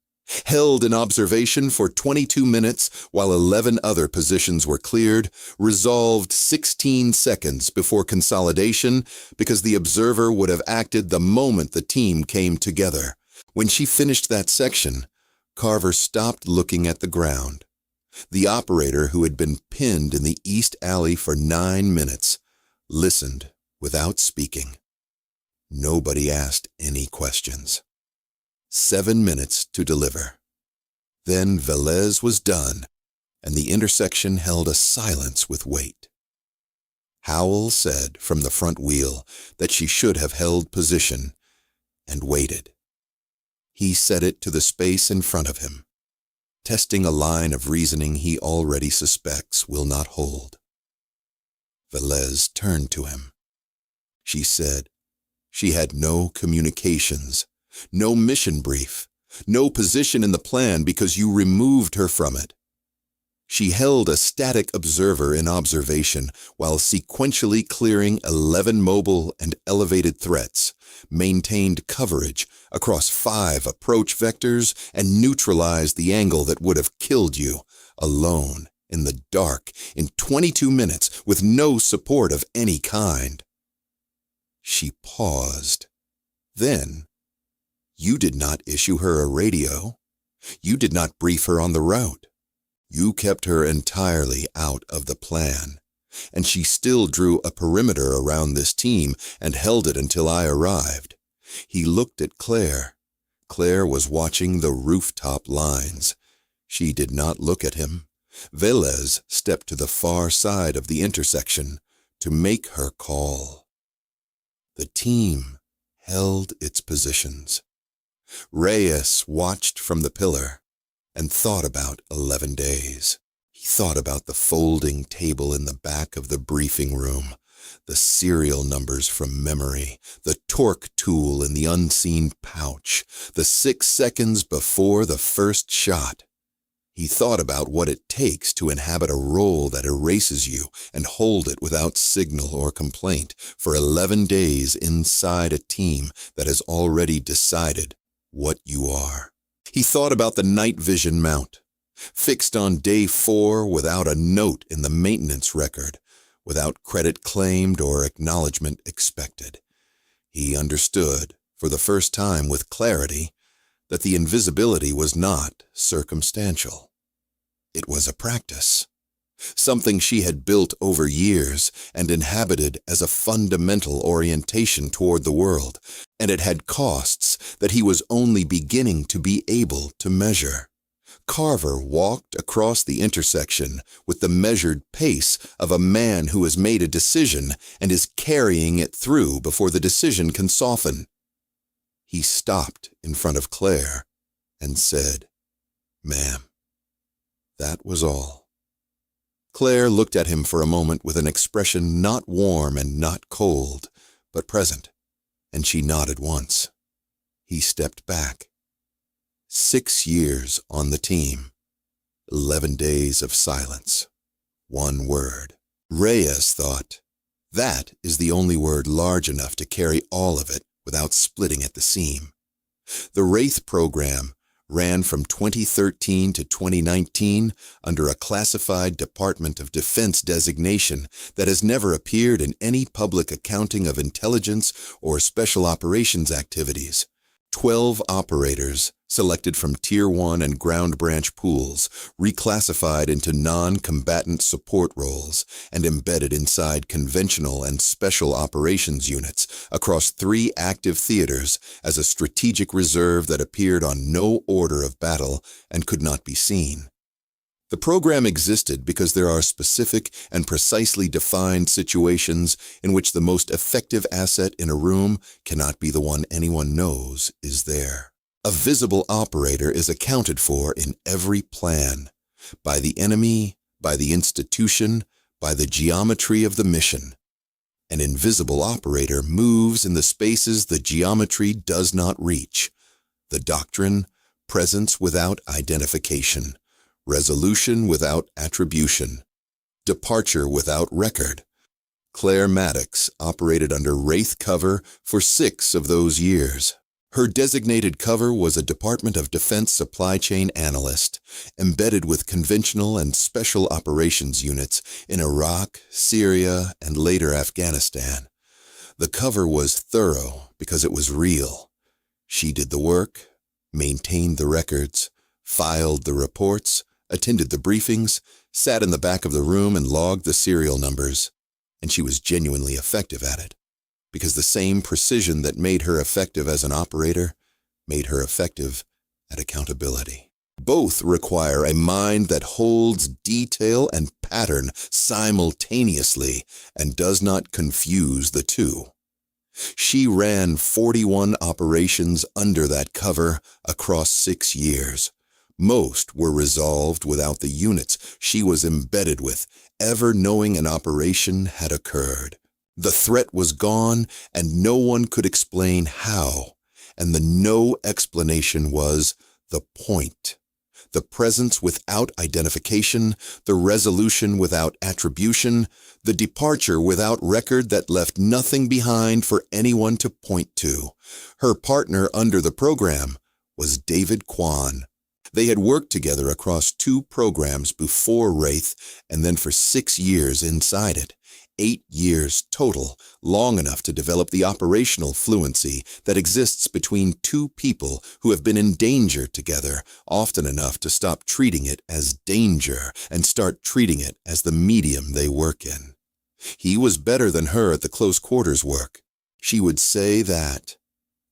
held in observation for 22 minutes while 11 other positions were cleared, resolved 16 seconds before consolidation because the observer would have acted the moment the team came together. When she finished that section, Carver stopped looking at the ground. The operator, who had been pinned in the east alley for 9 minutes, listened without speaking. Nobody asked any questions. 7 minutes to deliver. Then Velez was done, and the intersection held a silence with weight. Howell said from the front wheel that she should have held position and waited. He said it to the space in front of him, testing a line of reasoning he already suspects will not hold. Velez turned to him. She said she had no communications, no mission brief, no position in the plan because you removed her from it. She held a static observer in observation while sequentially clearing 11 mobile and elevated threats, maintained coverage across 5 approach vectors, and neutralized the angle that would have killed you, alone, in the dark, in 22 minutes, with no support of any kind. She paused. Then, you did not issue her a radio. You did not brief her on the route. You kept her entirely out of the plan, and she still drew a perimeter around this team and held it until I arrived. He looked at Claire. Claire was watching the rooftop lines. She did not look at him. Velez stepped to the far side of the intersection to make her call. The team held its positions. Reyes watched from the pillar and thought about 11 days. He thought about the folding table in the back of the briefing room, the serial numbers from memory, the torque tool in the unseen pouch, the 6 seconds before the first shot. He thought about what it takes to inhabit a role that erases you and hold it without signal or complaint for 11 days inside a team that has already decided what you are. He thought about the night vision mount, fixed on day 4 without a note in the maintenance record, without credit claimed or acknowledgement expected. He understood, for the first time with clarity, that the invisibility was not circumstantial. It was a practice, something she had built over years and inhabited as a fundamental orientation toward the world, and it had costs that he was only beginning to be able to measure. Carver walked across the intersection with the measured pace of a man who has made a decision and is carrying it through before the decision can soften. He stopped in front of Claire and said, "Ma'am." That was all. Claire looked at him for a moment with an expression not warm and not cold, but present, and she nodded once. He stepped back. 6 years on the team. 11 days of silence. 1 word. Reyes thought, that is the only word large enough to carry all of it without splitting at the seam. The Wraith program ran from 2013 to 2019 under a classified Department of Defense designation that has never appeared in any public accounting of intelligence or special operations activities. 12 operators, selected from Tier 1 and Ground Branch pools, reclassified into non-combatant support roles, and embedded inside conventional and special operations units across 3 active theaters as a strategic reserve that appeared on no order of battle and could not be seen. The program existed because there are specific and precisely defined situations in which the most effective asset in a room cannot be the one anyone knows is there. A visible operator is accounted for in every plan, by the enemy, by the institution, by the geometry of the mission. An invisible operator moves in the spaces the geometry does not reach. The doctrine, presence without identification. Resolution without attribution. Departure without record. Claire Maddox operated under Wraith cover for 6 of those years. Her designated cover was a Department of Defense supply chain analyst, embedded with conventional and special operations units in Iraq, Syria, and later Afghanistan. The cover was thorough because it was real. She did the work, maintained the records, filed the reports, attended the briefings, sat in the back of the room and logged the serial numbers, and she was genuinely effective at it, because the same precision that made her effective as an operator made her effective at accountability. Both require a mind that holds detail and pattern simultaneously and does not confuse the two. She ran 41 operations under that cover across 6 years. Most were resolved without the units she was embedded with ever knowing an operation had occurred. The threat was gone, and no one could explain how, and the no explanation was The point. The presence without identification, the resolution without attribution, the departure without record that left nothing behind for anyone to point to. Her partner under the program was David Kwan. They had worked together across 2 programs before Wraith and then for 6 years inside it. 8 years total, long enough to develop the operational fluency that exists between 2 people who have been in danger together, often enough to stop treating it as danger and start treating it as the medium they work in. He was better than her at the close quarters work. She would say that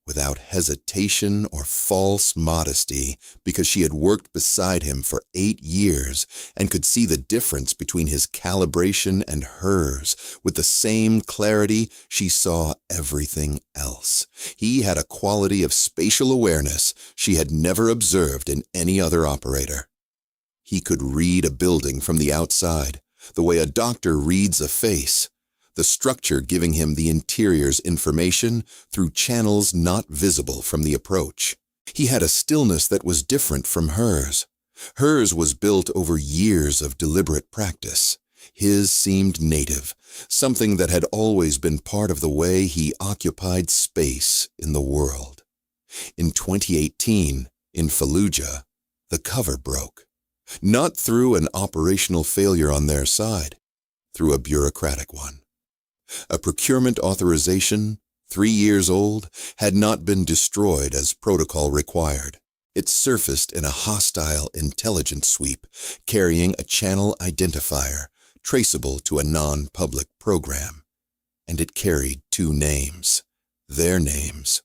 without hesitation or false modesty, because she had worked beside him for 8 years and could see the difference between his calibration and hers. With the same clarity, she saw everything else. He had a quality of spatial awareness she had never observed in any other operator. He could read a building from the outside, the way a doctor reads a face, the structure giving him the interior's information through channels not visible from the approach. He had a stillness that was different from hers. Hers was built over years of deliberate practice. His seemed native, something that had always been part of the way he occupied space in the world. In 2018, in Fallujah, the cover broke. Not through an operational failure on their side, through a bureaucratic one. A procurement authorization, 3 years old, had not been destroyed as protocol required. It surfaced in a hostile intelligence sweep carrying a channel identifier traceable to a non-public program. And it carried 2 names. Their names.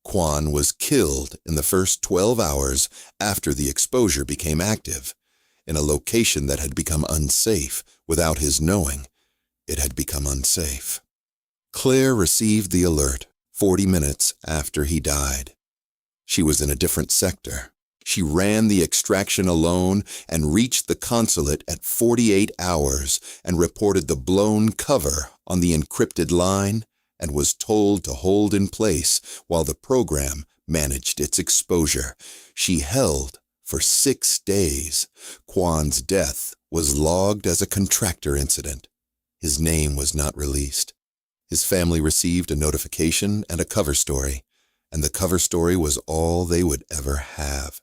Kwan was killed in the first 12 hours after the exposure became active, in a location that had become unsafe without his knowing. It had become unsafe. Claire received the alert 40 minutes after he died. She was in a different sector. She ran the extraction alone and reached the consulate at 48 hours and reported the blown cover on the encrypted line and was told to hold in place while the program managed its exposure. She held for 6 days. Kwan's death was logged as a contractor incident. His name was not released. His family received a notification and a cover story, and the cover story was all they would ever have.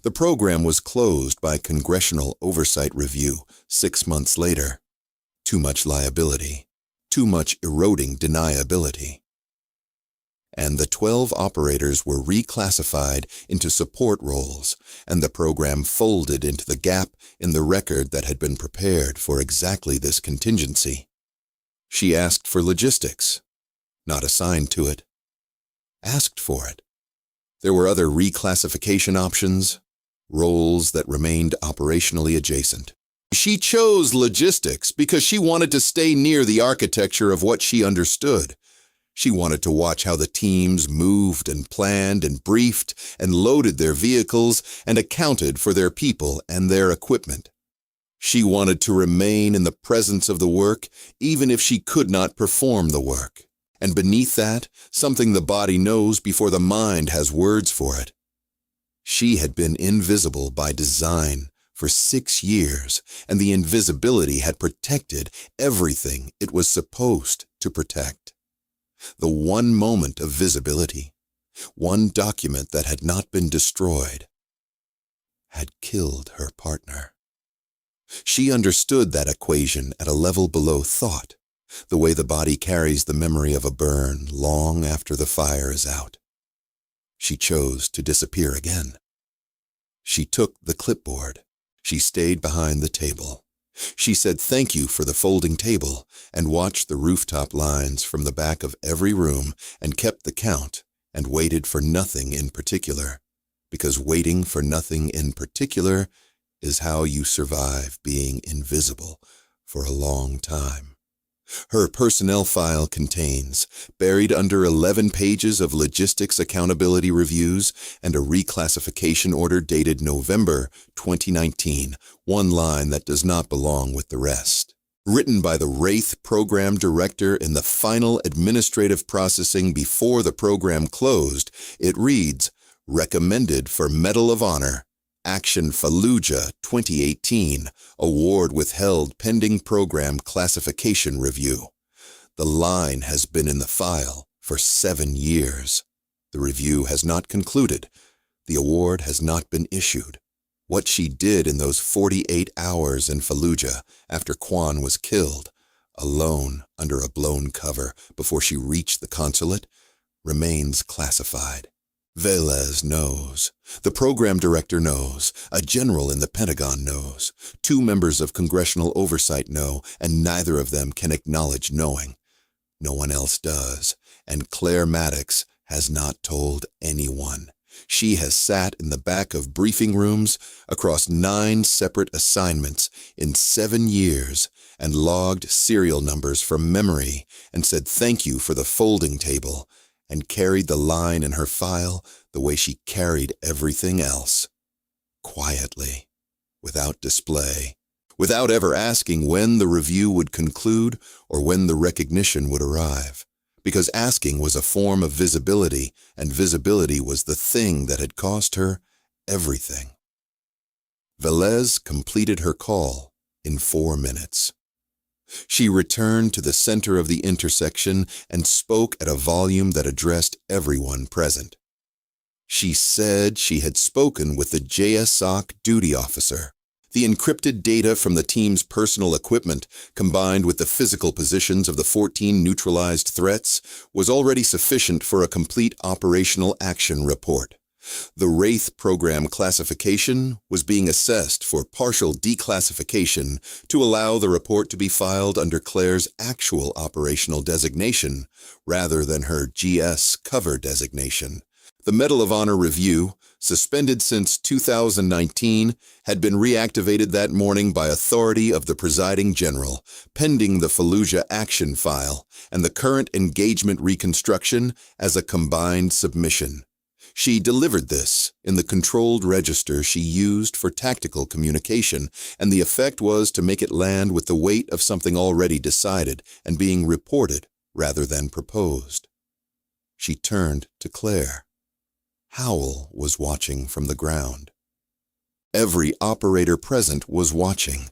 The program was closed by Congressional Oversight Review 6 months later. Too much liability, too much eroding deniability. And the 12 operators were reclassified into support roles, and the program folded into the gap in the record that had been prepared for exactly this contingency. She asked for logistics, not assigned to it. Asked for it. There were other reclassification options, roles that remained operationally adjacent. She chose logistics because she wanted to stay near the architecture of what she understood. She wanted to watch how the teams moved and planned and briefed and loaded their vehicles and accounted for their people and their equipment. She wanted to remain in the presence of the work even if she could not perform the work. And beneath that, something the body knows before the mind has words for it. She had been invisible by design for 6 years, and the invisibility had protected everything it was supposed to protect. The one moment of visibility, one document that had not been destroyed, had killed her partner. She understood that equation at a level below thought, the way the body carries the memory of a burn long after the fire is out. She chose to disappear again. She took the clipboard. She stayed behind the table. She said thank you for the folding table and watched the rooftop lines from the back of every room and kept the count and waited for nothing in particular, because waiting for nothing in particular is how you survive being invisible for a long time. Her personnel file contains, buried under 11 pages of logistics accountability reviews and a reclassification order dated November 2019, one line that does not belong with the rest. Written by the Wraith program director in the final administrative processing before the program closed, it reads, recommended for Medal of Honor, Action Fallujah 2018, award withheld pending program classification review. The line has been in the file for 7 years. The review has not concluded. The award has not been issued. What she did in those 48 hours in Fallujah after Quan was killed, alone under a blown cover before she reached the consulate, remains classified. Velez knows. The program director knows. A general in the Pentagon knows. 2 members of congressional oversight know, and neither of them can acknowledge knowing. No one else does, and Claire Maddox has not told anyone. She has sat in the back of briefing rooms across 9 separate assignments in 7 years and logged serial numbers from memory and said thank you for the folding table and carried the line in her file the way she carried everything else. Quietly, without display, without ever asking when the review would conclude or when the recognition would arrive. Because asking was a form of visibility, and visibility was the thing that had cost her everything. Velez completed her call in 4 minutes. She returned to the center of the intersection and spoke at a volume that addressed everyone present. She said she had spoken with the JSOC duty officer. The encrypted data from the team's personal equipment, combined with the physical positions of the 14 neutralized threats, was already sufficient for a complete operational action report. The Wraith program classification was being assessed for partial declassification to allow the report to be filed under Claire's actual operational designation rather than her GS cover designation. The Medal of Honor review, suspended since 2019, had been reactivated that morning by authority of the presiding general, pending the Fallujah action file and the current engagement reconstruction as a combined submission. She delivered this in the controlled register she used for tactical communication, and the effect was to make it land with the weight of something already decided and being reported rather than proposed. She turned to Claire. Howell was watching from the ground. Every operator present was watching.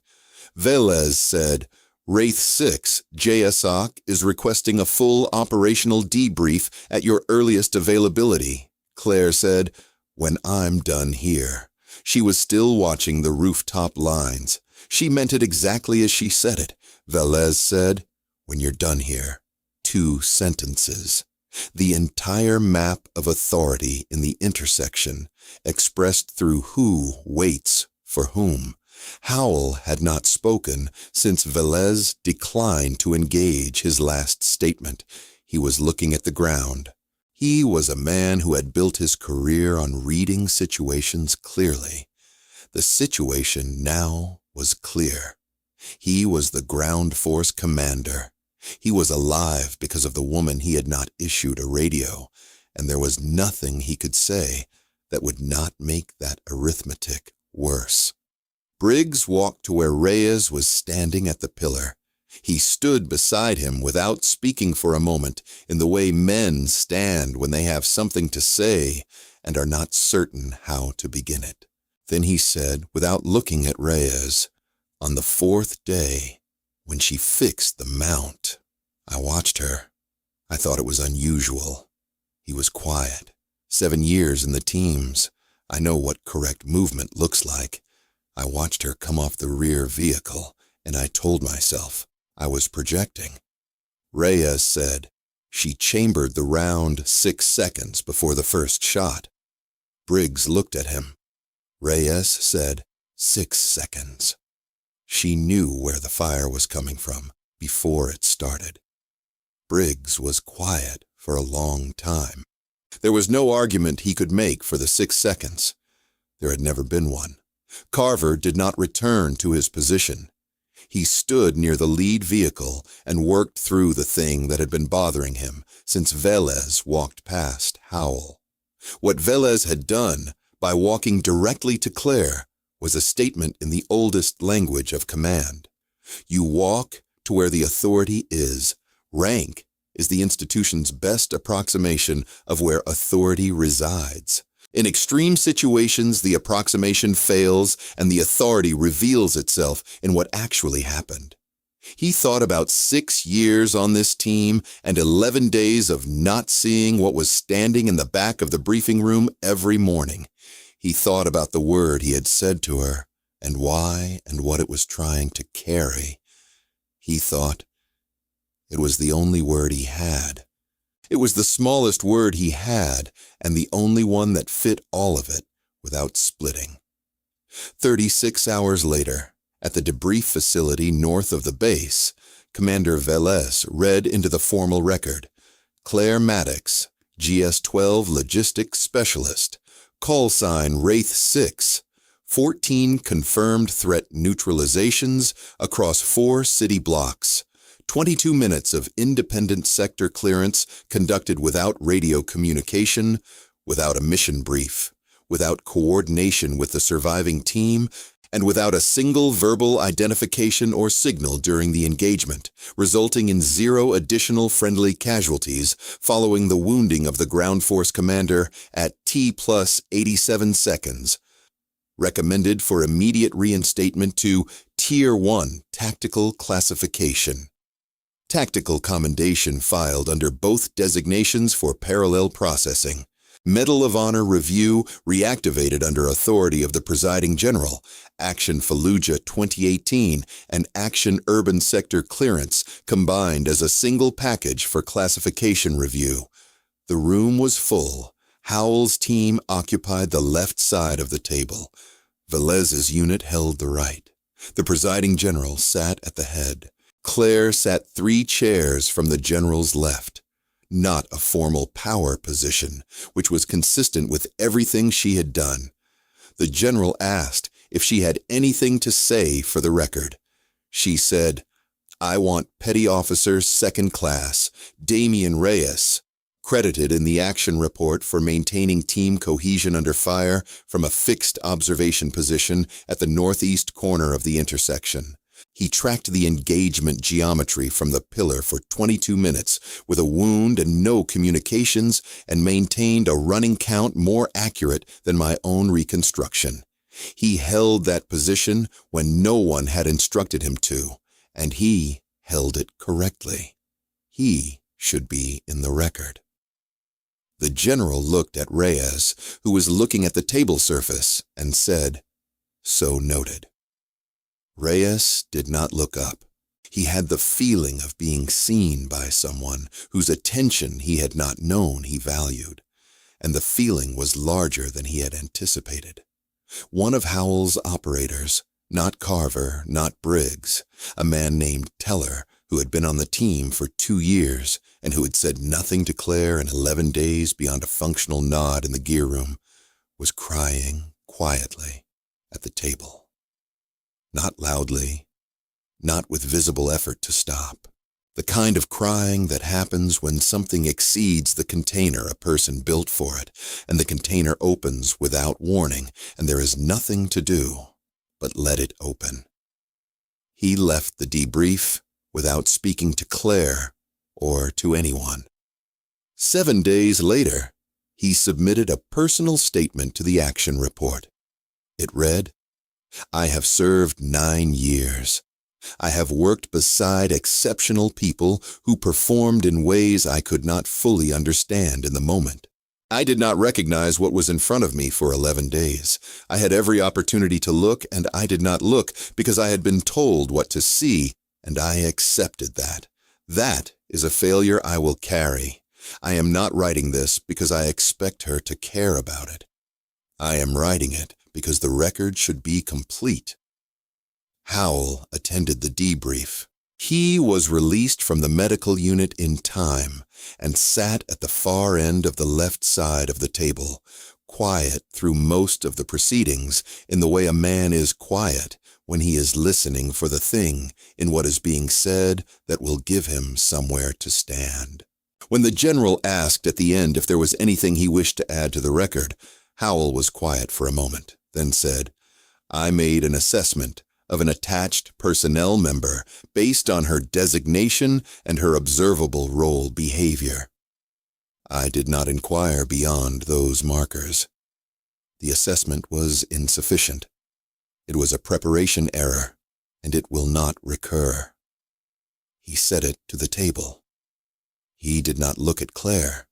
Velez said, Wraith 6, JSOC, is requesting a full operational debrief at your earliest availability. Claire said, when I'm done here. She was still watching the rooftop lines. She meant it exactly as she said it. Velez said, when you're done here. 2 sentences. The entire map of authority in the intersection, expressed through who waits for whom. Howell had not spoken since Velez declined to engage his last statement. He was looking at the ground. He was a man who had built his career on reading situations clearly. The situation now was clear. He was the ground force commander. He was alive because of the woman he had not issued a radio, and there was nothing he could say that would not make that arithmetic worse. Briggs walked to where Reyes was standing at the pillar. He stood beside him without speaking for a moment, in the way men stand when they have something to say and are not certain how to begin it. Then he said, without looking at Reyes, on the 4th day, when she fixed the mount, I watched her. I thought it was unusual. He was quiet. 7 years in the teams. I know what correct movement looks like. I watched her come off the rear vehicle, and I told myself I was projecting. Reyes said, she chambered the round 6 seconds before the first shot. Briggs looked at him. Reyes said, 6 seconds. She knew where the fire was coming from before it started. Briggs was quiet for a long time. There was no argument he could make for the 6 seconds. There had never been one. Carver did not return to his position. He stood near the lead vehicle and worked through the thing that had been bothering him since Velez walked past Howell. What Velez had done by walking directly to Claire was a statement in the oldest language of command. You walk to where the authority is. Rank is the institution's best approximation of where authority resides. In extreme situations, the approximation fails and the authority reveals itself in what actually happened. He thought about 6 years on this team and 11 days of not seeing what was standing in the back of the briefing room every morning. He thought about the word he had said to her and why and what it was trying to carry. He thought it was the only word he had. It was the smallest word he had and the only one that fit all of it without splitting. 36 hours later, at the debrief facility north of the base, Commander Velez read into the formal record, Claire Maddox, GS-12 Logistics Specialist, call sign Wraith 6, 14 confirmed threat neutralizations across 4 city blocks, 22 minutes of independent sector clearance conducted without radio communication, without a mission brief, without coordination with the surviving team, and without a single verbal identification or signal during the engagement, resulting in 0 additional friendly casualties following the wounding of the ground force commander at T+87 seconds. Recommended for immediate reinstatement to Tier 1 Tactical Classification. Tactical commendation filed under both designations for parallel processing. Medal of Honor review reactivated under authority of the presiding general, Action Fallujah 2018 and Action Urban Sector Clearance combined as a single package for classification review. The room was full. Howell's team occupied the left side of the table. Velez's unit held the right. The presiding general sat at the head. Claire sat 3 chairs from the general's left. Not a formal power position, which was consistent with everything she had done. The general asked if she had anything to say for the record. She said, I want Petty Officer 2nd Class, Damian Reyes, credited in the action report for maintaining team cohesion under fire from a fixed observation position at the northeast corner of the intersection. He tracked the engagement geometry from the pillar for 22 minutes with a wound and no communications and maintained a running count more accurate than my own reconstruction. He held that position when no one had instructed him to, and he held it correctly. He should be in the record. The general looked at Reyes, who was looking at the table surface, and said, So noted. Reyes did not look up. He had the feeling of being seen by someone whose attention he had not known he valued, and the feeling was larger than he had anticipated. One of Howell's operators, not Carver, not Briggs, a man named Teller, who had been on the team for 2 years and who had said nothing to Claire in 11 days beyond a functional nod in the gear room, was crying quietly at the table. Not loudly, not with visible effort to stop. The kind of crying that happens when something exceeds the container a person built for it, and the container opens without warning, and there is nothing to do but let it open. He left the debrief without speaking to Claire or to anyone. 7 days later, he submitted a personal statement to the action report. It read, I have served 9 years. I have worked beside exceptional people who performed in ways I could not fully understand in the moment. I did not recognize what was in front of me for 11 days. I had every opportunity to look, and I did not look because I had been told what to see, and I accepted that. That is a failure I will carry. I am not writing this because I expect her to care about it. I am writing it because the record should be complete. Howell attended the debrief. He was released from the medical unit in time and sat at the far end of the left side of the table, quiet through most of the proceedings in the way a man is quiet when he is listening for the thing in what is being said that will give him somewhere to stand. When the general asked at the end if there was anything he wished to add to the record, Howell was quiet for a moment, then said, I made an assessment of an attached personnel member based on her designation and her observable role behavior. I did not inquire beyond those markers. The assessment was insufficient. It was a preparation error, and it will not recur. He said it to the table. He did not look at Claire.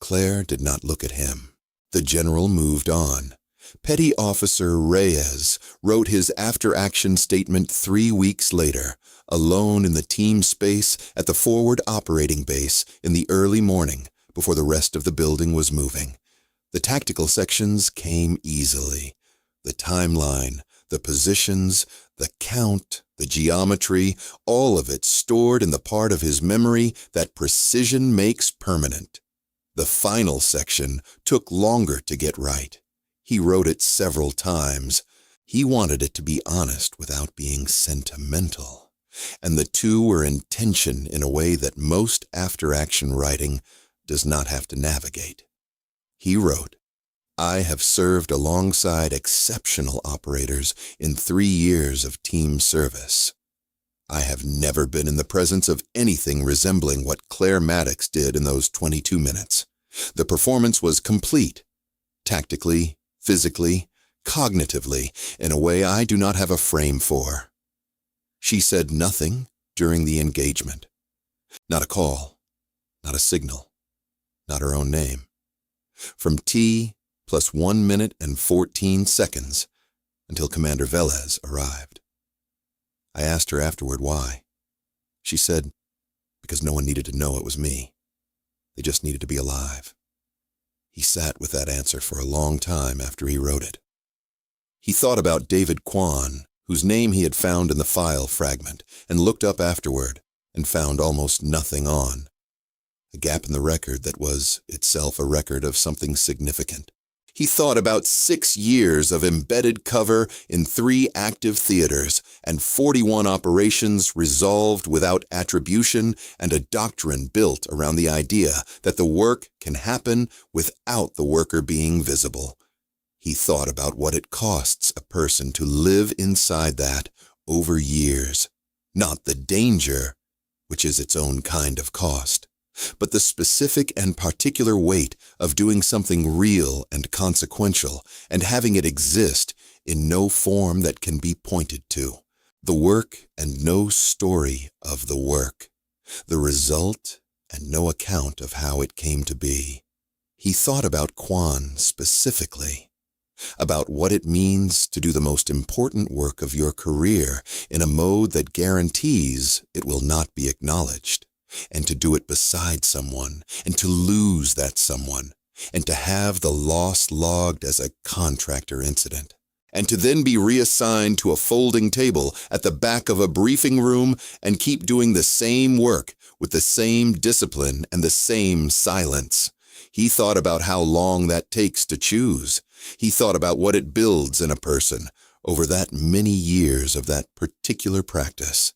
Claire did not look at him. The general moved on. Petty Officer Reyes wrote his after-action statement 3 weeks later, alone in the team space at the forward operating base in the early morning before the rest of the building was moving. The tactical sections came easily. The timeline, the positions, the count, the geometry, all of it stored in the part of his memory that precision makes permanent. The final section took longer to get right. He wrote it several times. He wanted it to be honest without being sentimental. And the two were in tension in a way that most after-action writing does not have to navigate. He wrote, "I have served alongside exceptional operators in 3 years of team service. I have never been in the presence of anything resembling what Claire Maddox did in those 22 minutes. The performance was complete, tactically, physically, cognitively, in a way I do not have a frame for. She said nothing during the engagement. Not a call, not a signal, not her own name. From T plus 1 minute and 14 seconds until Commander Velez arrived. I asked her afterward why. She said, because no one needed to know it was me. They just needed to be alive." He sat with that answer for a long time after he wrote it. He thought about David Kwan, whose name he had found in the file fragment, and looked up afterward and found almost nothing on. A gap in the record that was itself a record of something significant. He thought about 6 years of embedded cover in 3 active theaters and 41 operations resolved without attribution and a doctrine built around the idea that the work can happen without the worker being visible. He thought about what it costs a person to live inside that over years. Not the danger, which is its own kind of cost, but the specific and particular weight of doing something real and consequential and having it exist in no form that can be pointed to. The work and no story of the work. The result and no account of how it came to be. He thought about Kwan specifically, about what it means to do the most important work of your career in a mode that guarantees it will not be acknowledged. And to do it beside someone, and to lose that someone, and to have the loss logged as a contractor incident, and to then be reassigned to a folding table at the back of a briefing room and keep doing the same work with the same discipline and the same silence. He thought about how long that takes to choose. He thought about what it builds in a person over that many years of that particular practice.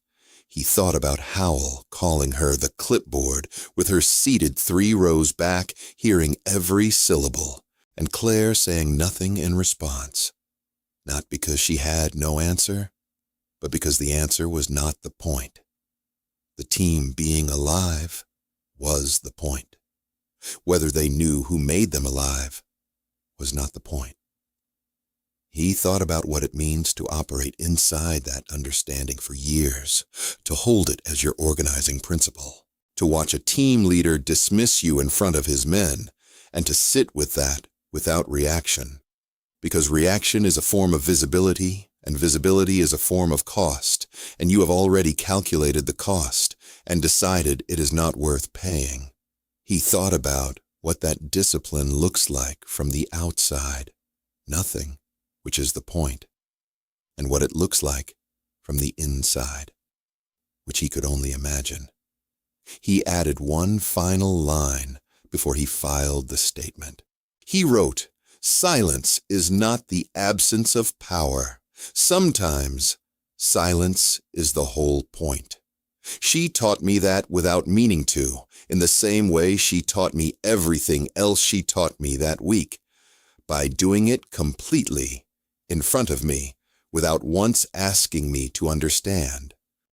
He thought about Howell calling her the clipboard with her seated 3 rows back, hearing every syllable, and Claire saying nothing in response. Not because she had no answer, but because the answer was not the point. The team being alive was the point. Whether they knew who made them alive was not the point. He thought about what it means to operate inside that understanding for years, to hold it as your organizing principle, to watch a team leader dismiss you in front of his men, and to sit with that without reaction. Because reaction is a form of visibility, and visibility is a form of cost, and you have already calculated the cost and decided it is not worth paying. He thought about what that discipline looks like from the outside. Nothing. Which is the point, and what it looks like from the inside, which he could only imagine. He added one final line before he filed the statement. He wrote, "Silence is not the absence of power. Sometimes silence is the whole point." She taught me that without meaning to, in the same way she taught me everything else she taught me that week, by doing it completely in front of me without once asking me to understand.